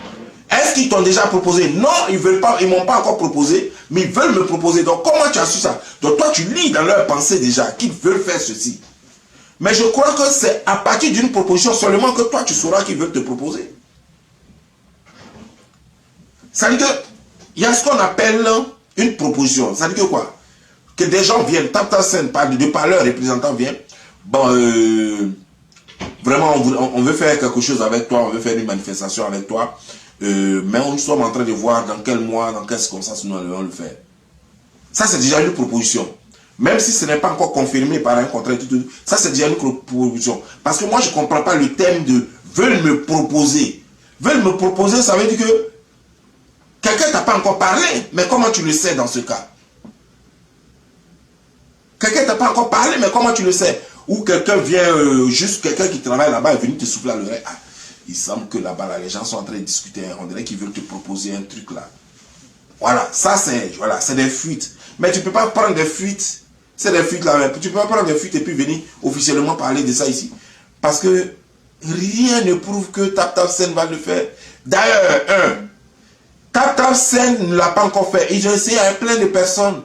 Est-ce qu'ils t'ont déjà proposé? Non, ils ne m'ont pas encore proposé, mais ils veulent me proposer. Donc comment tu as su ça? Donc toi, tu lis dans leur pensée déjà qu'ils veulent faire ceci. Mais je crois que c'est à partir d'une proposition seulement que toi, tu sauras qu'ils veulent te proposer. Ça veut dire qu'il y a ce qu'on appelle une proposition. Ça veut dire que quoi? Que des gens viennent, Tap Send, de par leurs représentants viennent. Bon, vraiment, on veut faire quelque chose avec toi, on veut faire une manifestation avec toi. Mais nous sommes en train de voir dans quel mois, dans quelles circonstances nous allons le faire. Ça, c'est déjà une proposition. Même si ce n'est pas encore confirmé par un contrat, ça c'est déjà une proposition. Parce que moi je ne comprends pas le thème de veulent me proposer. Veulent me proposer, ça veut dire que quelqu'un t'a pas encore parlé. Mais comment tu le sais dans ce cas? Quelqu'un t'a pas encore parlé, mais comment tu le sais? Ou quelqu'un vient, juste quelqu'un qui travaille là-bas est venu te souffler à l'oreille. Ah, il semble que là-bas, là, les gens sont en train de discuter. On dirait qu'ils veulent te proposer un truc là. Voilà, ça c'est des fuites. Mais tu ne peux pas prendre des fuites. C'est des fuites là. Tu ne peux pas prendre des fuites et puis venir officiellement parler de ça ici. Parce que rien ne prouve que Tap Send va le faire. D'ailleurs, Tap Send ne l'a pas encore fait. Ils ont essayé avec plein de personnes.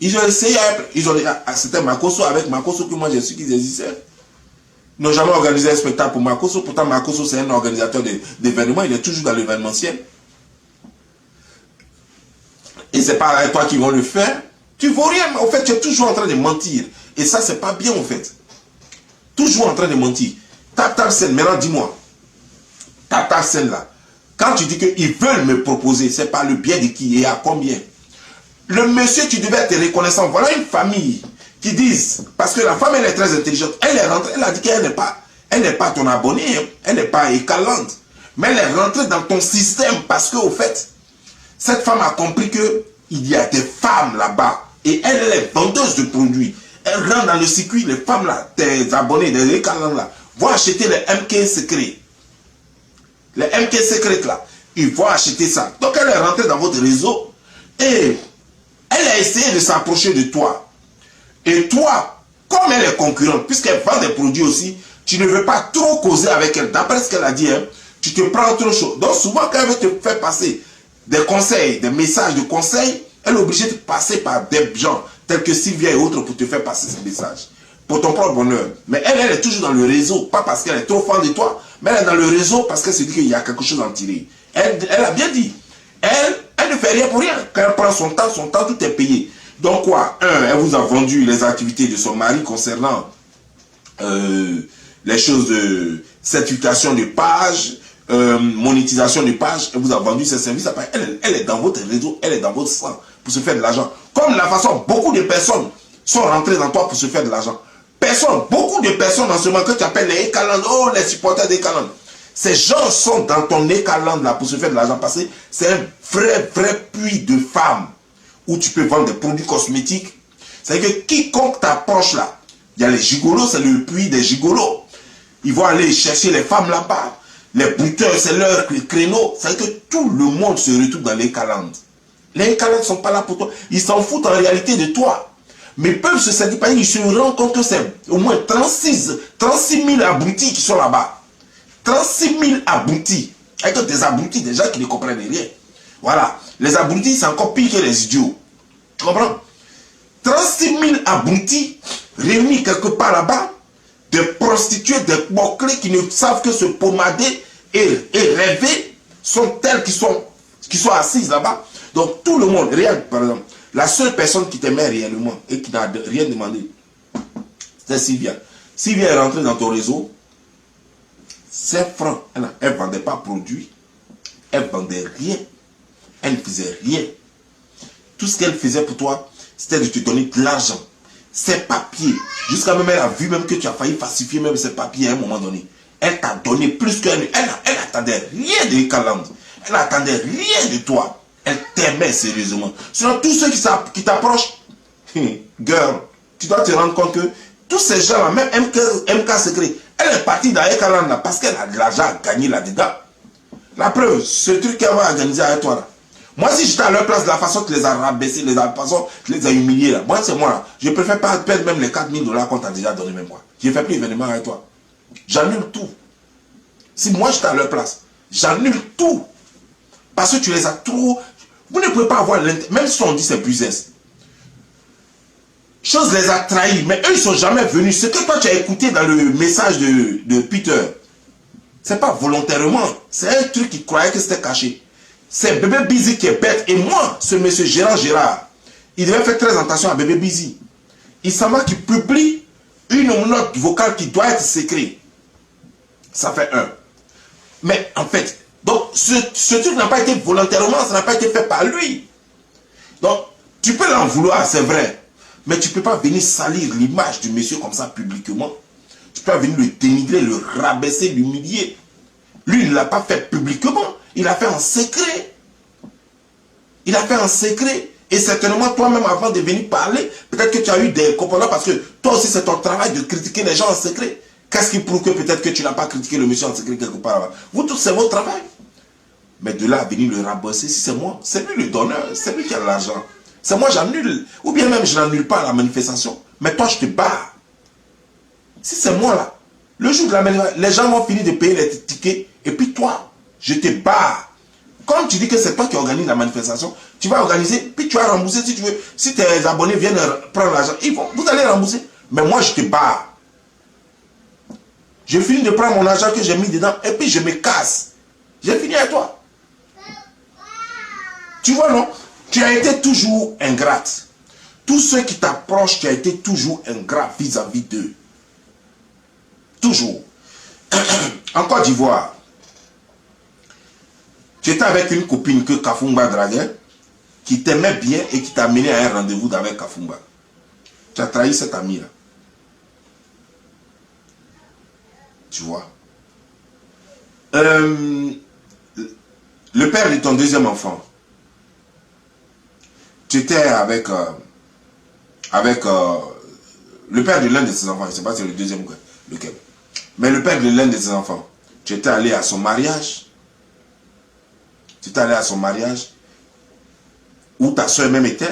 Ils ont essayé avec... C'était Makosso, avec Makosso que moi j'ai su qu'ils existaient. Ils n'ont jamais organisé un spectacle pour Makosso. Pourtant Makosso c'est un organisateur d'événements. Il est toujours dans l'événementiel. Et c'est pas avec toi qu'ils vont le faire. Tu ne vaux rien, mais en fait, tu es toujours en train de mentir. Et ça, c'est pas bien, en fait. Toujours en train de mentir. Tap Send, maintenant, dis-moi. Tap Send, là. Quand tu dis qu'ils veulent me proposer, c'est par le biais de qui et à combien? Le monsieur, tu devais être reconnaissant. Voilà une famille qui disent, parce que la femme, elle est très intelligente. Elle est rentrée, elle a dit qu'elle n'est pas ton abonné, hein, elle n'est pas écalante. Mais elle est rentrée dans ton système parce qu'au fait, cette femme a compris qu'il y a des femmes là-bas. Et elle est vendeuse de produits. Elle rentre dans le circuit, les femmes là, tes abonnés, des écalants là, vont acheter les MK secrets. Les MK secrets là, ils vont acheter ça. Donc elle est rentrée dans votre réseau et elle a essayé de s'approcher de toi. Et toi, comme elle est concurrente, puisqu'elle vend des produits aussi, tu ne veux pas trop causer avec elle. D'après ce qu'elle a dit, hein, tu te prends trop chaud. Donc souvent quand elle veut te faire passer des conseils, des messages de conseils, elle est obligée de passer par des gens tels que Sylvia et autres pour te faire passer ces messages. Pour ton propre bonheur. Mais elle est toujours dans le réseau. Pas parce qu'elle est trop fan de toi, mais elle est dans le réseau parce qu'elle se dit qu'il y a quelque chose à en tirer. Elle a bien dit. Elle ne fait rien pour rien. Quand elle prend son temps, tout est payé. Donc quoi? Elle vous a vendu les activités de son mari concernant les choses de certification de page, monétisation de page. Elle vous a vendu ses services. Elle est dans votre réseau, elle est dans votre sang pour se faire de l'argent. Comme la façon, beaucoup de personnes sont rentrées dans toi pour se faire de l'argent. Beaucoup de personnes en ce moment que tu appelles les Ekaland, oh les supporters des Ekaland. Ces gens sont dans ton Ekaland là pour se faire de l'argent parce que c'est un vrai puits de femmes où tu peux vendre des produits cosmétiques. C'est-à-dire que quiconque t'approche là, il y a les gigolos, c'est le puits des gigolos. Ils vont aller chercher les femmes là-bas. Les bouteurs, c'est leur créneau. C'est-à-dire que tout le monde se retrouve dans les Ekaland. Les Ekaland ne sont pas là pour toi. Ils s'en foutent en réalité de toi. Mais peuvent se sentir pas, ils se rendent compte que c'est au moins 36 000 abrutis qui sont là-bas. 36 000 abrutis. Avec des abrutis, des gens qui ne comprennent rien. Voilà. Les abrutis, c'est encore pire que les idiots. Tu comprends? 36 000 abrutis réunis quelque part là-bas, des prostituées, des boclés qui ne savent que se pommader et rêver, sont telles qui sont assises là-bas. Donc tout le monde, rien, par exemple, la seule personne qui t'aimait réellement et qui n'a rien demandé, C'est Sylvia. Sylvia est rentrée dans ton réseau. 5 francs. Elle ne vendait pas produit. Elle ne vendait rien. Elle ne faisait rien. Tout ce qu'elle faisait pour toi, c'était de te donner de l'argent. Ses papiers. Jusqu'à même, elle a vu même que tu as failli falsifier même ses papiers à un moment donné. Elle t'a donné plus qu'elle. Elle n'attendait rien de Ekaland. Elle n'attendait rien de toi. Elle t'aimait sérieusement. Sinon, tous ceux qui t'approchent, girl, tu dois te rendre compte que tous ces gens-là, même MK Secret, elle est partie dans Ekaland là parce qu'elle a de l'argent à gagner là-dedans. La preuve, ce truc qu'elle va organiser avec toi là. Moi, si j'étais à leur place, de la façon que tu les as rabaissés, de la façon que tu les as humiliés là, moi, c'est moi là. Je préfère pas perdre même les 4000 $ qu'on t'a déjà donné même moi. Je ne fais plus événement avec toi. J'annule tout. Si moi j'étais à leur place, j'annule tout. Parce que tu les as trop. Vous ne pouvez pas avoir l'intérêt. Même si on dit c'est business. Chose les a trahis. Mais eux, ils ne sont jamais venus. Ce que toi tu as écouté dans le message de Peter, c'est pas volontairement. C'est un truc qui croyait que c'était caché. C'est Bébé Busy qui est bête. Et moi, ce monsieur Gérard, il devait faire très attention à Bébé Busy. Il s'en va qu'il publie une note vocale qui doit être secrète. Ça fait un. Mais en fait, donc ce truc n'a pas été volontairement, ça n'a pas été fait par lui. Donc, tu peux l'en vouloir, c'est vrai. Mais tu ne peux pas venir salir l'image du monsieur comme ça publiquement. Tu peux pas venir le dénigrer, le rabaisser, l'humilier. Lui, il ne l'a pas fait publiquement. Il l'a fait en secret. Il a fait en secret. Et certainement, toi-même, avant de venir parler, peut-être que tu as eu des comportements parce que toi aussi, c'est ton travail de critiquer les gens en secret. Qu'est-ce qui prouve que peut-être que tu n'as pas critiqué le monsieur en secret quelque part là-bas? Vous tous, c'est votre travail. Mais de là à venir le rabosser, si c'est moi, c'est lui le donneur, c'est lui qui a l'argent. C'est moi, j'annule. Ou bien même, je n'annule pas la manifestation. Mais toi, je te bats. Si c'est moi là, le jour de la manifestation, les gens vont finir de payer les tickets. Et puis toi, je te bats. Comme tu dis que c'est toi qui organise la manifestation, tu vas organiser, puis tu vas rembourser si tu veux. Si tes abonnés viennent prendre l'argent, vous allez rembourser. Mais moi, je te bats. Je finis de prendre mon argent que j'ai mis dedans et puis je me casse. J'ai fini avec toi. Tu vois, non? Tu as été toujours ingrate. Tous ceux qui t'approchent, tu as été toujours ingrat vis-à-vis d'eux. Toujours. En Côte d'Ivoire, tu étais avec une copine que Kafumba draguait, qui t'aimait bien et qui t'a amené à un rendez-vous avec Kafumba. Tu as trahi cette amie-là. Tu vois. Le père de ton deuxième enfant, tu étais avec le père de l'un de ses enfants, je ne sais pas si c'est le deuxième ou lequel, mais le père de l'un de ses enfants, tu étais allé à son mariage, tu étais allé à son mariage, où ta soeur même était,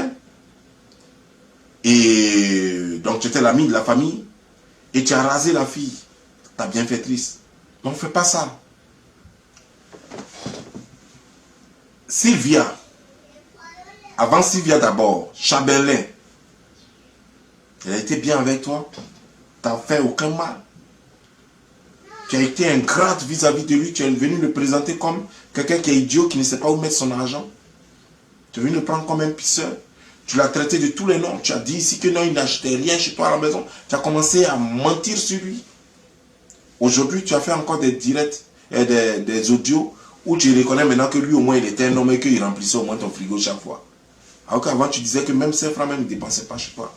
et donc tu étais l'ami de la famille, et tu as rasé la fille, ta bienfaitrice. Mais on ne fait pas ça. Sylvia, avant Sylvia d'abord, Chambelin, elle a été bien avec toi, tu n'as fait aucun mal. Tu as été ingrate vis-à-vis de lui, tu es venu le présenter comme quelqu'un qui est idiot, qui ne sait pas où mettre son argent. Tu es venu le prendre comme un pisseur. Tu l'as traité de tous les noms. Tu as dit ici que non, il n'achetait rien chez toi à la maison. Tu as commencé à mentir sur lui. Aujourd'hui, tu as fait encore des directs et des audios où tu reconnais maintenant que lui, au moins, il était un homme et qu'il remplissait au moins ton frigo chaque fois. Alors qu'avant, tu disais que même 5 francs même ne dépensaient pas chez toi.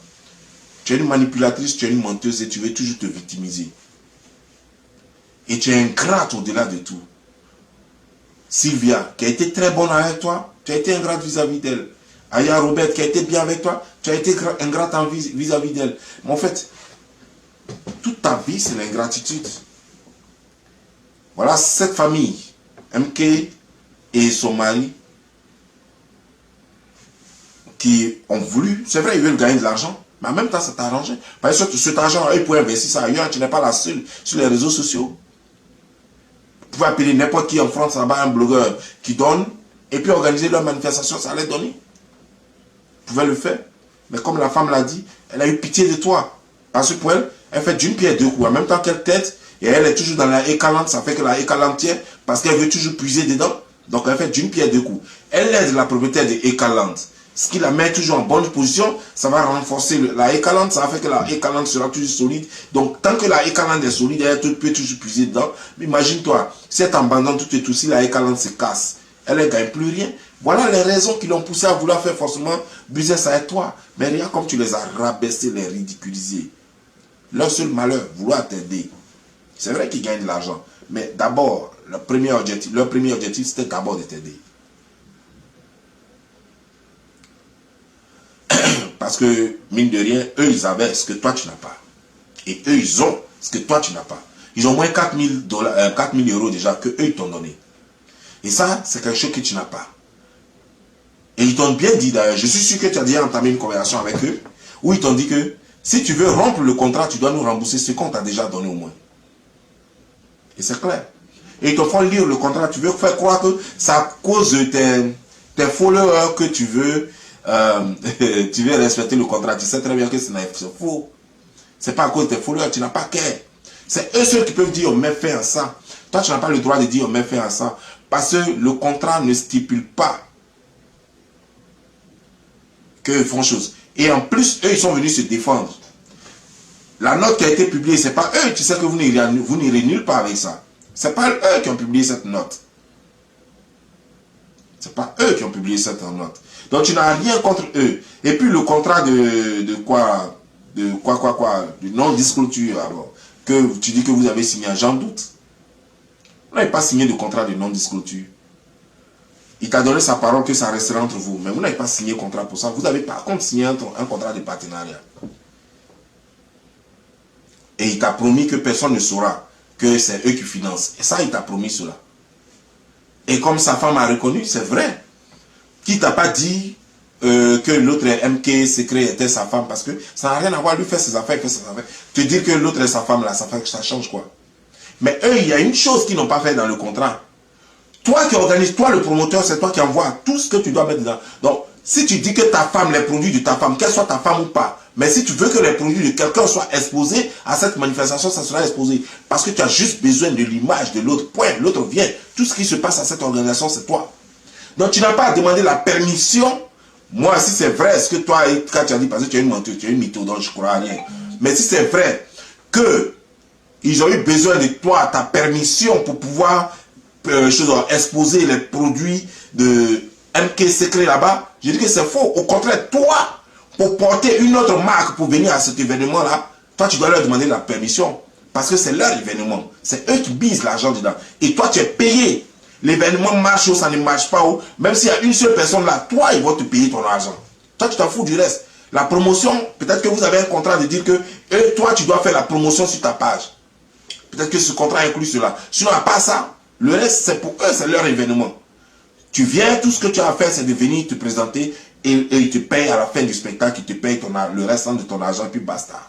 Tu es une manipulatrice, tu es une menteuse et tu veux toujours te victimiser. Et tu es ingrate au-delà de tout. Sylvia, qui a été très bonne avec toi, tu as été ingrate vis-à-vis d'elle. Aya Robert, qui a été bien avec toi, tu as été ingrate vis-à-vis d'elle. Mais en fait, toute ta vie, c'est l'ingratitude. Voilà cette famille, MK et son mari, qui ont voulu, c'est vrai, ils veulent gagner de l'argent, mais en même temps, ça t'a arrangé. Parce que cet argent, ils pouvaient investir ça ailleurs, tu n'es pas la seule sur les réseaux sociaux. Vous pouvez appeler n'importe qui en France, là-bas, un blogueur qui donne, et puis organiser leur manifestation, ça allait donner. Vous pouvez le faire. Mais comme la femme l'a dit, elle a eu pitié de toi. Parce que pour elle, elle fait d'une pierre deux coups. En même temps qu'elle t'aide, et elle est toujours dans la Ekaland, ça fait que la Ekaland tient, parce qu'elle veut toujours puiser dedans. Donc elle fait d'une pierre deux coups. Elle aide la propriétaire de Ekaland. Ce qui la met toujours en bonne position, ça va renforcer la écalante, ça va faire que la écalante sera toujours solide. Donc, tant que la écalante est solide, elle peut toujours puiser dedans. Mais imagine-toi, si elle t'abandonne tout et tout, si la écalante se casse, elle ne gagne plus rien. Voilà les raisons qui l'ont poussé à vouloir faire forcément business avec toi. Mais regarde comme tu les as rabaissés, les ridiculisés. Leur seul malheur, vouloir t'aider. C'est vrai qu'ils gagnent de l'argent. Mais d'abord, leur premier objectif, c'était d'abord de t'aider. Parce que, mine de rien, eux, ils avaient ce que toi, tu n'as pas. Et eux, ils ont ce que toi, tu n'as pas. Ils ont moins 4 000 euros déjà que eux, ils t'ont donné. Et ça, c'est quelque chose que tu n'as pas. Et ils t'ont bien dit d'ailleurs, je suis sûr que tu as déjà entamé une conversation avec eux, où ils t'ont dit que si tu veux rompre le contrat, tu dois nous rembourser ce qu'on t'a déjà donné au moins. Et c'est clair. Et ils te font lire le contrat, tu veux faire croire que c'est à cause de tes followers que tu veux respecter le contrat. Tu sais très bien que c'est faux. C'est pas à cause de tes followers, tu n'as pas qu'à. C'est eux ceux qui peuvent dire on met fin à ça. Toi, tu n'as pas le droit de dire on met fin à ça. Parce que le contrat ne stipule pas qu'ils font chose. Et en plus, eux, ils sont venus se défendre. La note qui a été publiée, c'est pas eux. Tu sais que vous n'irez nulle part avec ça. C'est pas eux qui ont publié cette note. C'est pas eux qui ont publié cette note. Donc tu n'as rien contre eux. Et puis le contrat de non-disclosure, que tu dis que vous avez signé, j'en doute. Vous n'avez pas signé de contrat de non-disclosure. Il t'a donné sa parole que ça restera entre vous. Mais vous n'avez pas signé contrat pour ça. Vous avez par contre signé un contrat de partenariat. Et il t'a promis que personne ne saura que c'est eux qui financent. Et ça, il t'a promis cela. Et comme sa femme a reconnu, c'est vrai. Qui t'a pas dit que l'autre MK Secret était sa femme, parce que ça n'a rien à voir, lui faire ses affaires, il fait ses affaires. Te dire que l'autre est sa femme, là, ça change quoi? Mais eux, il y a une chose qu'ils n'ont pas fait dans le contrat. Toi qui organises, toi le promoteur, c'est toi qui envoies tout ce que tu dois mettre dedans. Donc, si tu dis que ta femme, les produits de ta femme, qu'elle soit ta femme ou pas, mais si tu veux que les produits de quelqu'un soient exposés à cette manifestation, ça sera exposé. Parce que tu as juste besoin de l'image de l'autre. Point. L'autre vient. Tout ce qui se passe à cette organisation, c'est toi. Donc, tu n'as pas à demander la permission. Moi, si c'est vrai, ce que toi, quand tu as dit, parce que tu es une menteuse, tu es une mytho, donc je ne crois à rien. Mais si c'est vrai que ils ont eu besoin de toi, ta permission pour pouvoir exposer les produits de MK Secret là-bas, je dis que c'est faux. Au contraire, toi, pour porter une autre marque pour venir à cet événement-là, toi, tu dois leur demander la permission. Parce que c'est leur événement. C'est eux qui bisent l'argent dedans. Et toi, tu es payé. L'événement marche ou ça ne marche pas. Même s'il y a une seule personne là, toi, ils vont te payer ton argent. Toi, tu t'en fous du reste. La promotion, peut-être que vous avez un contrat de dire que toi, tu dois faire la promotion sur ta page. Peut-être que ce contrat inclut cela. Sinon, à part ça, le reste, c'est pour eux, c'est leur événement. Tu viens, tout ce que tu as à faire, c'est de venir te présenter et ils te payent à la fin du spectacle, ils te payent le restant de ton argent, puis basta.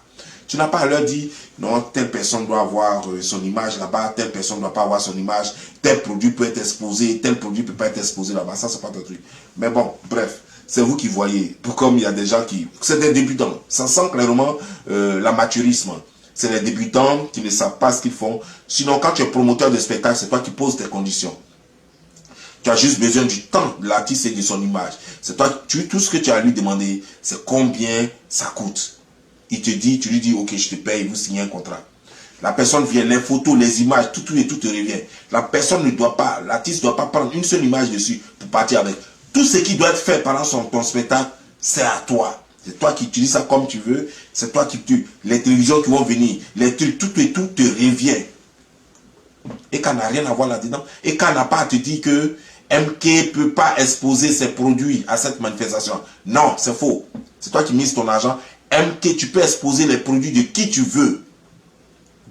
Tu n'as pas à leur dire, non, telle personne doit avoir son image là-bas, telle personne ne doit pas avoir son image, tel produit peut être exposé, tel produit ne peut pas être exposé là-bas. Ça, c'est pas ton truc. Mais bon, bref, c'est vous qui voyez. Comme il y a des gens qui... C'est des débutants. Ça sent clairement l'amateurisme. C'est les débutants qui ne savent pas ce qu'ils font. Sinon, quand tu es promoteur de spectacle, c'est toi qui poses tes conditions. Tu as juste besoin du temps de l'artiste et de son image. C'est toi, tout ce que tu as à lui demander, c'est combien ça coûte. Il te dit, tu lui dis, ok, je te paye, vous signez un contrat. La personne vient, les photos, les images, tout te revient. La personne ne doit pas, l'artiste ne doit pas prendre une seule image dessus pour partir avec. Tout ce qui doit être fait pendant ton spectacle, c'est à toi. C'est toi qui utilises ça comme tu veux. C'est toi qui tu. Les télévisions qui vont venir, les trucs, tout te revient. Et qu'on n'a rien à voir là-dedans. Et qu'on n'a pas à te dire que MK ne peut pas exposer ses produits à cette manifestation. Non, c'est faux. C'est toi qui mises ton argent. MK, tu peux exposer les produits de qui tu veux.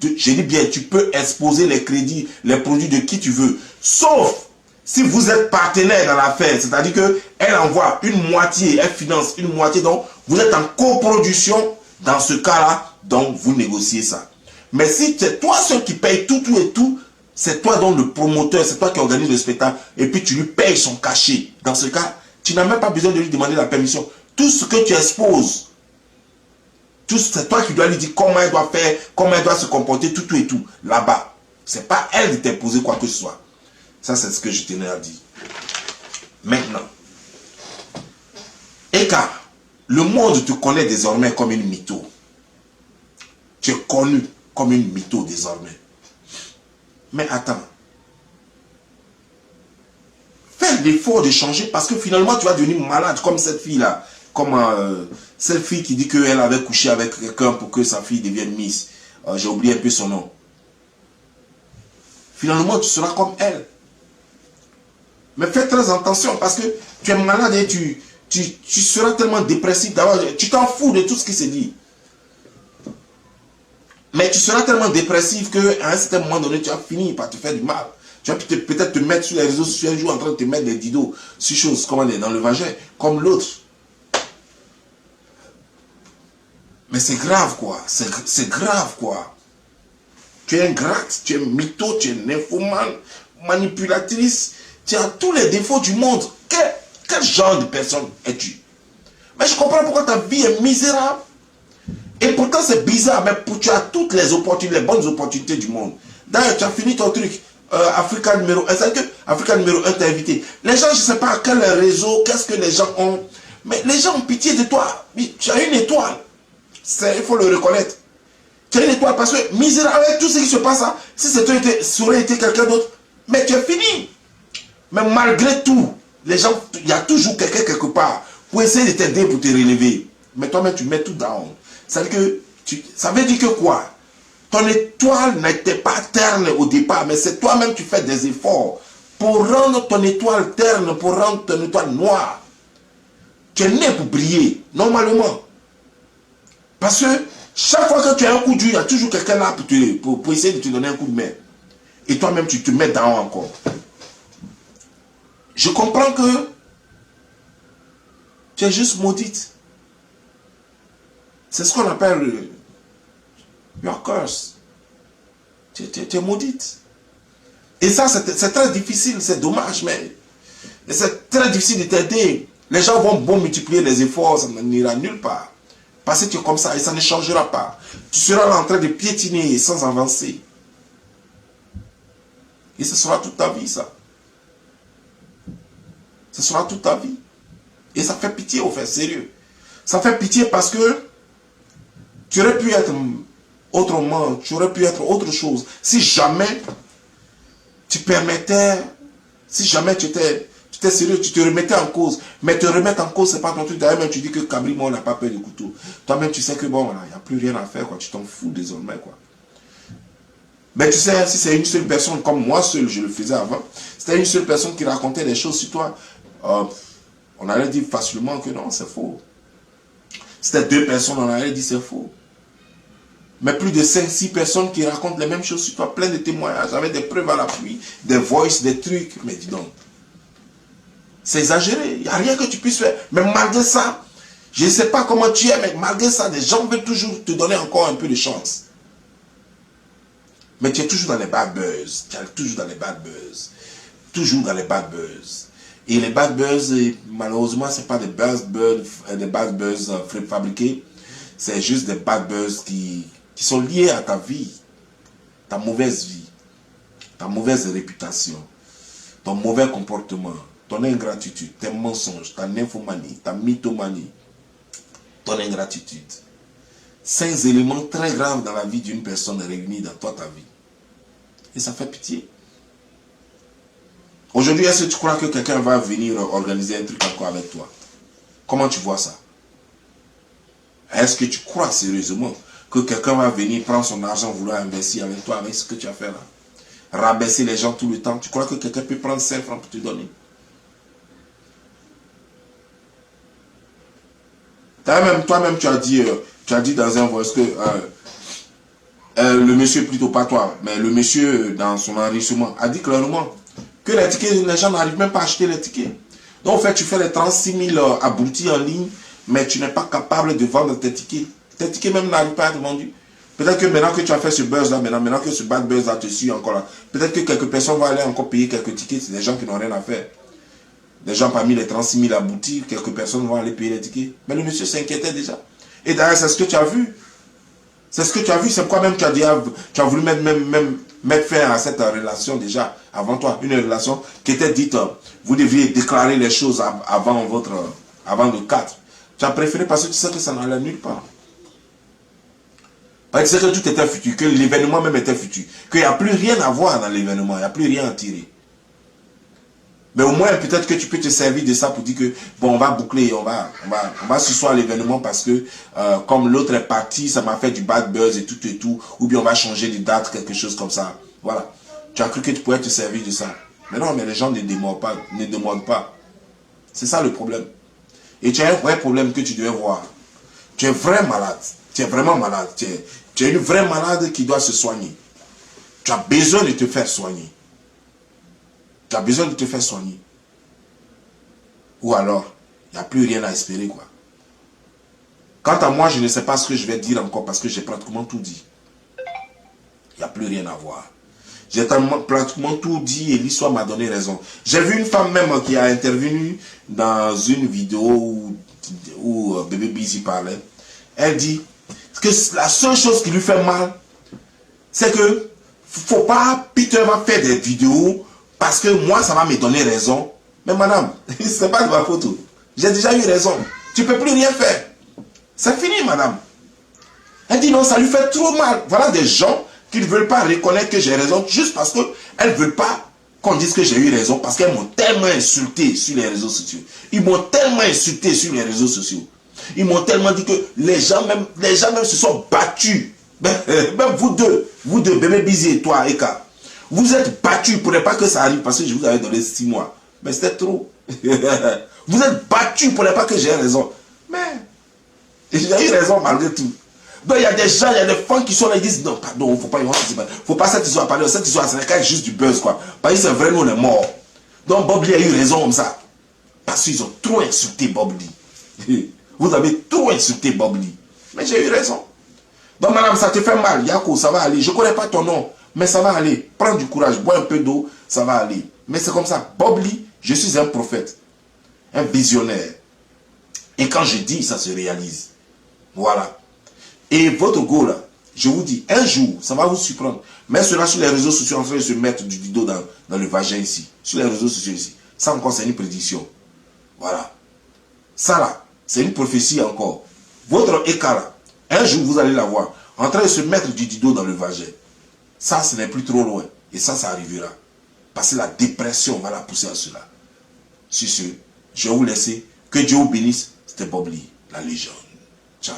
Je dis bien, tu peux exposer les crédits, les produits de qui tu veux. Sauf si vous êtes partenaire dans l'affaire. C'est-à-dire qu'elle envoie une moitié, elle finance une moitié. Donc, vous êtes en coproduction. Dans ce cas-là, donc, vous négociez ça. Mais si c'est toi seul qui paye tout et tout, c'est toi donc le promoteur, c'est toi qui organise le spectacle, et puis tu lui payes son cachet. Dans ce cas, tu n'as même pas besoin de lui demander la permission. Tout ce que tu exposes, c'est toi qui dois lui dire comment elle doit faire, comment elle doit se comporter, tout et tout, là-bas. C'est pas elle de t'imposer quoi que ce soit. Ça, c'est ce que je tenais à dire. Maintenant. Et car le monde te connaît désormais comme une mytho. Tu es connu comme une mytho désormais. Mais attends. Fais l'effort de changer parce que finalement tu vas devenir malade comme cette fille-là. Comme cette fille qui dit qu'elle avait couché avec quelqu'un pour que sa fille devienne Miss. J'ai oublié un peu son nom. Finalement tu seras comme elle. Mais fais très attention parce que tu es malade et tu seras tellement dépressif. D'abord, tu t'en fous de tout ce qui se dit. Mais tu seras tellement dépressif qu'à un certain moment donné, tu vas finir par te faire du mal. Tu vas peut-être te mettre sur les réseaux sociaux un jour en train de te mettre des didos sur choses comme dans le vagin, comme l'autre. Mais c'est grave quoi. C'est grave quoi. Tu es ingrate, tu es mytho, tu es nymphomane, manipulatrice. Tu as tous les défauts du monde. Quel genre de personne es-tu? Mais je comprends pourquoi ta vie est misérable. Et pourtant c'est bizarre, mais tu as toutes les opportunités, les bonnes opportunités du monde. D'ailleurs, tu as fini ton truc. Africa numéro 1. C'est que Africa numéro 1 t'a invité. Les gens, je ne sais pas quel réseau, qu'est-ce que les gens ont. Mais les gens ont pitié de toi. Tu as une étoile. Il faut le reconnaître. Tu as une étoile parce que misérable avec tout ce qui se passe là, si ça aurait été quelqu'un d'autre, mais tu es fini. Mais malgré tout, les gens, il y a toujours quelqu'un quelque part pour essayer de t'aider, pour te relever. Mais toi-même, tu mets tout down. Ça veut dire que quoi? Ton étoile n'était pas terne au départ, mais c'est toi-même qui fais des efforts pour rendre ton étoile terne, pour rendre ton étoile noire. Tu es né pour briller, normalement. Parce que chaque fois que tu as un coup dur, il y a toujours quelqu'un là pour essayer de te donner un coup de main. Et toi-même, tu te mets down encore. Je comprends que tu es juste maudite. C'est ce qu'on appelle your curse. Tu es maudite. Et ça, c'est très difficile, c'est dommage, mais c'est très difficile de t'aider. Les gens vont multiplier les efforts, ça n'ira nulle part. Parce que tu es comme ça et ça ne changera pas. Tu seras là en train de piétiner sans avancer. Et ce sera toute ta vie, ça. Ce sera toute ta vie. Et ça fait pitié, au fait, sérieux. Ça fait pitié parce que tu aurais pu être autrement, tu aurais pu être autre chose. Si jamais tu permettais, si jamais tu étais sérieux, tu te remettais en cause. Mais te remettre en cause, c'est pas ton truc. D'ailleurs, même tu dis que Kabri, moi, on n'a pas peur du couteau. Toi-même, tu sais que bon, voilà, il n'y a plus rien à faire, quoi. Tu t'en fous désormais, quoi. Mais tu sais, si c'est une seule personne, comme moi seul, je le faisais avant, c'était une seule personne qui racontait des choses sur toi, on allait dire facilement que non, c'est faux. C'était 2 personnes, on allait dire c'est faux. Mais plus de 5-6 personnes qui racontent les mêmes choses sur toi, plein de témoignages, avec des preuves à l'appui, des voices, des trucs. Mais dis donc, c'est exagéré, il n'y a rien que tu puisses faire. Mais malgré ça, je ne sais pas comment tu es, mais malgré ça, les gens veulent toujours te donner encore un peu de chance. Mais tu es toujours dans les bad buzz. Tu es toujours dans les bad buzz. Toujours dans les bad buzz. Et les bad buzz, malheureusement, ce n'est pas des bad buzz fabriqués. C'est juste des bad buzz qui sont liés à ta vie. Ta mauvaise vie. Ta mauvaise réputation. Ton mauvais comportement. Ton ingratitude. Tes mensonges. Ta nymphomanie. Ta mythomanie. Ton ingratitude. 5 éléments très graves dans la vie d'une personne réunis dans toi, ta vie. Et ça fait pitié. Aujourd'hui, est-ce que tu crois que quelqu'un va venir organiser un truc encore avec toi? Comment tu vois ça? Est-ce que tu crois sérieusement que quelqu'un va venir prendre son argent, vouloir investir avec toi, avec ce que tu as fait là? Rabaisser les gens tout le temps. Tu crois que quelqu'un peut prendre 5 francs pour te donner? Toi-même, tu as dit dans un voice que le monsieur, plutôt pas toi, mais le monsieur dans son enrichissement a dit clairement que les tickets, les gens n'arrivent même pas à acheter les tickets. Donc en fait, tu fais les 36 000 abrutis en ligne, mais tu n'es pas capable de vendre tes tickets. Tes tickets même n'arrivent pas à être vendus. Peut-être que maintenant que tu as fait ce buzz là, maintenant que ce bad buzz là te suit encore là, peut-être que quelques personnes vont aller encore payer quelques tickets, c'est des gens qui n'ont rien à faire. Des gens parmi les 36 000 aboutis, quelques personnes vont aller payer les tickets. Mais le monsieur s'inquiétait déjà. Et d'ailleurs, c'est ce que tu as vu. C'est ce que tu as vu, c'est pourquoi même tu as voulu mettre fin à cette relation déjà, avant toi. Une relation qui était dite, vous deviez déclarer les choses avant le 4. Tu as préféré parce que tu sais que ça n'allait nulle part. Parce que tu sais que tout était futur, que l'événement même était futur. Qu'il n'y a plus rien à voir dans l'événement, il n'y a plus rien à tirer. Mais au moins, peut-être que tu peux te servir de ça pour dire que, bon, on va boucler, on va se soir à l'événement parce que, comme l'autre est parti, ça m'a fait du bad buzz et tout, ou bien on va changer de date, quelque chose comme ça. Voilà. Tu as cru que tu pouvais te servir de ça. Mais non, mais les gens ne demandent pas, ne demandent pas. C'est ça le problème. Et tu as un vrai problème que tu devais voir. Tu es vraiment malade. Tu es vraiment malade. Tu es une vraie malade qui doit se soigner. Tu as besoin de te faire soigner. Tu as besoin de te faire soigner. Ou alors, il n'y a plus rien à espérer, quoi. Quant à moi, je ne sais pas ce que je vais dire encore parce que j'ai pratiquement tout dit. Il n'y a plus rien à voir. J'ai pratiquement tout dit et l'histoire m'a donné raison. J'ai vu une femme même qui a intervenu dans une vidéo où Bébé Busy parlait. Elle dit que la seule chose qui lui fait mal, c'est que faut pas, Peter va faire des vidéos parce que moi, ça va me donner raison. Mais madame, ce n'est pas de ma faute. J'ai déjà eu raison. Tu ne peux plus rien faire. C'est fini, madame. Elle dit non, ça lui fait trop mal. Voilà des gens qui ne veulent pas reconnaître que j'ai raison juste parce qu'elles ne veulent pas qu'on dise que j'ai eu raison parce qu'elles m'ont tellement insulté sur les réseaux sociaux. Ils m'ont tellement insulté sur les réseaux sociaux. Ils m'ont tellement dit que les gens même se sont battus. Même vous deux, Bébé Busy et toi, Eka, vous êtes battus pour ne pas que ça arrive parce que je vous avais donné 6 mois. Mais c'était trop. Vous êtes battus pour ne pas que j'ai raison. Mais j'ai eu raison malgré tout. Donc il y a des gens, il y a des fans qui sont là et disent non, pardon, il faut pas cette histoire parler. Cette histoire, c'est juste du buzz, quoi. Parce que c'est vrai, nous on est morts. Donc Bob Lee a eu raison comme ça. Parce qu'ils ont trop insulté Bob Lee. Vous avez trop insulté Bob Lee. Mais j'ai eu raison. Donc madame, ça te fait mal, Yako, ça va aller. Je ne connais pas ton nom, mais ça va aller. Prends du courage, bois un peu d'eau, ça va aller. Mais c'est comme ça. Bob Lee, je suis un prophète, un visionnaire. Et quand je dis, ça se réalise. Voilà. Et votre go là, je vous dis, un jour, ça va vous surprendre. Mais cela sur les réseaux sociaux, en train de se mettre du dido dans le vagin ici. Sur les réseaux sociaux ici. Ça encore, c'est une prédiction. Voilà. Ça là, c'est une prophétie encore. Votre écart là, un jour, vous allez la voir. En train de se mettre du dido dans le vagin. Ça, ce n'est plus trop loin. Et ça arrivera. Parce que la dépression va la pousser à cela. Sur ce, je vais vous laisser. Que Dieu vous bénisse. C'était Bob Lee, la légende. Ciao.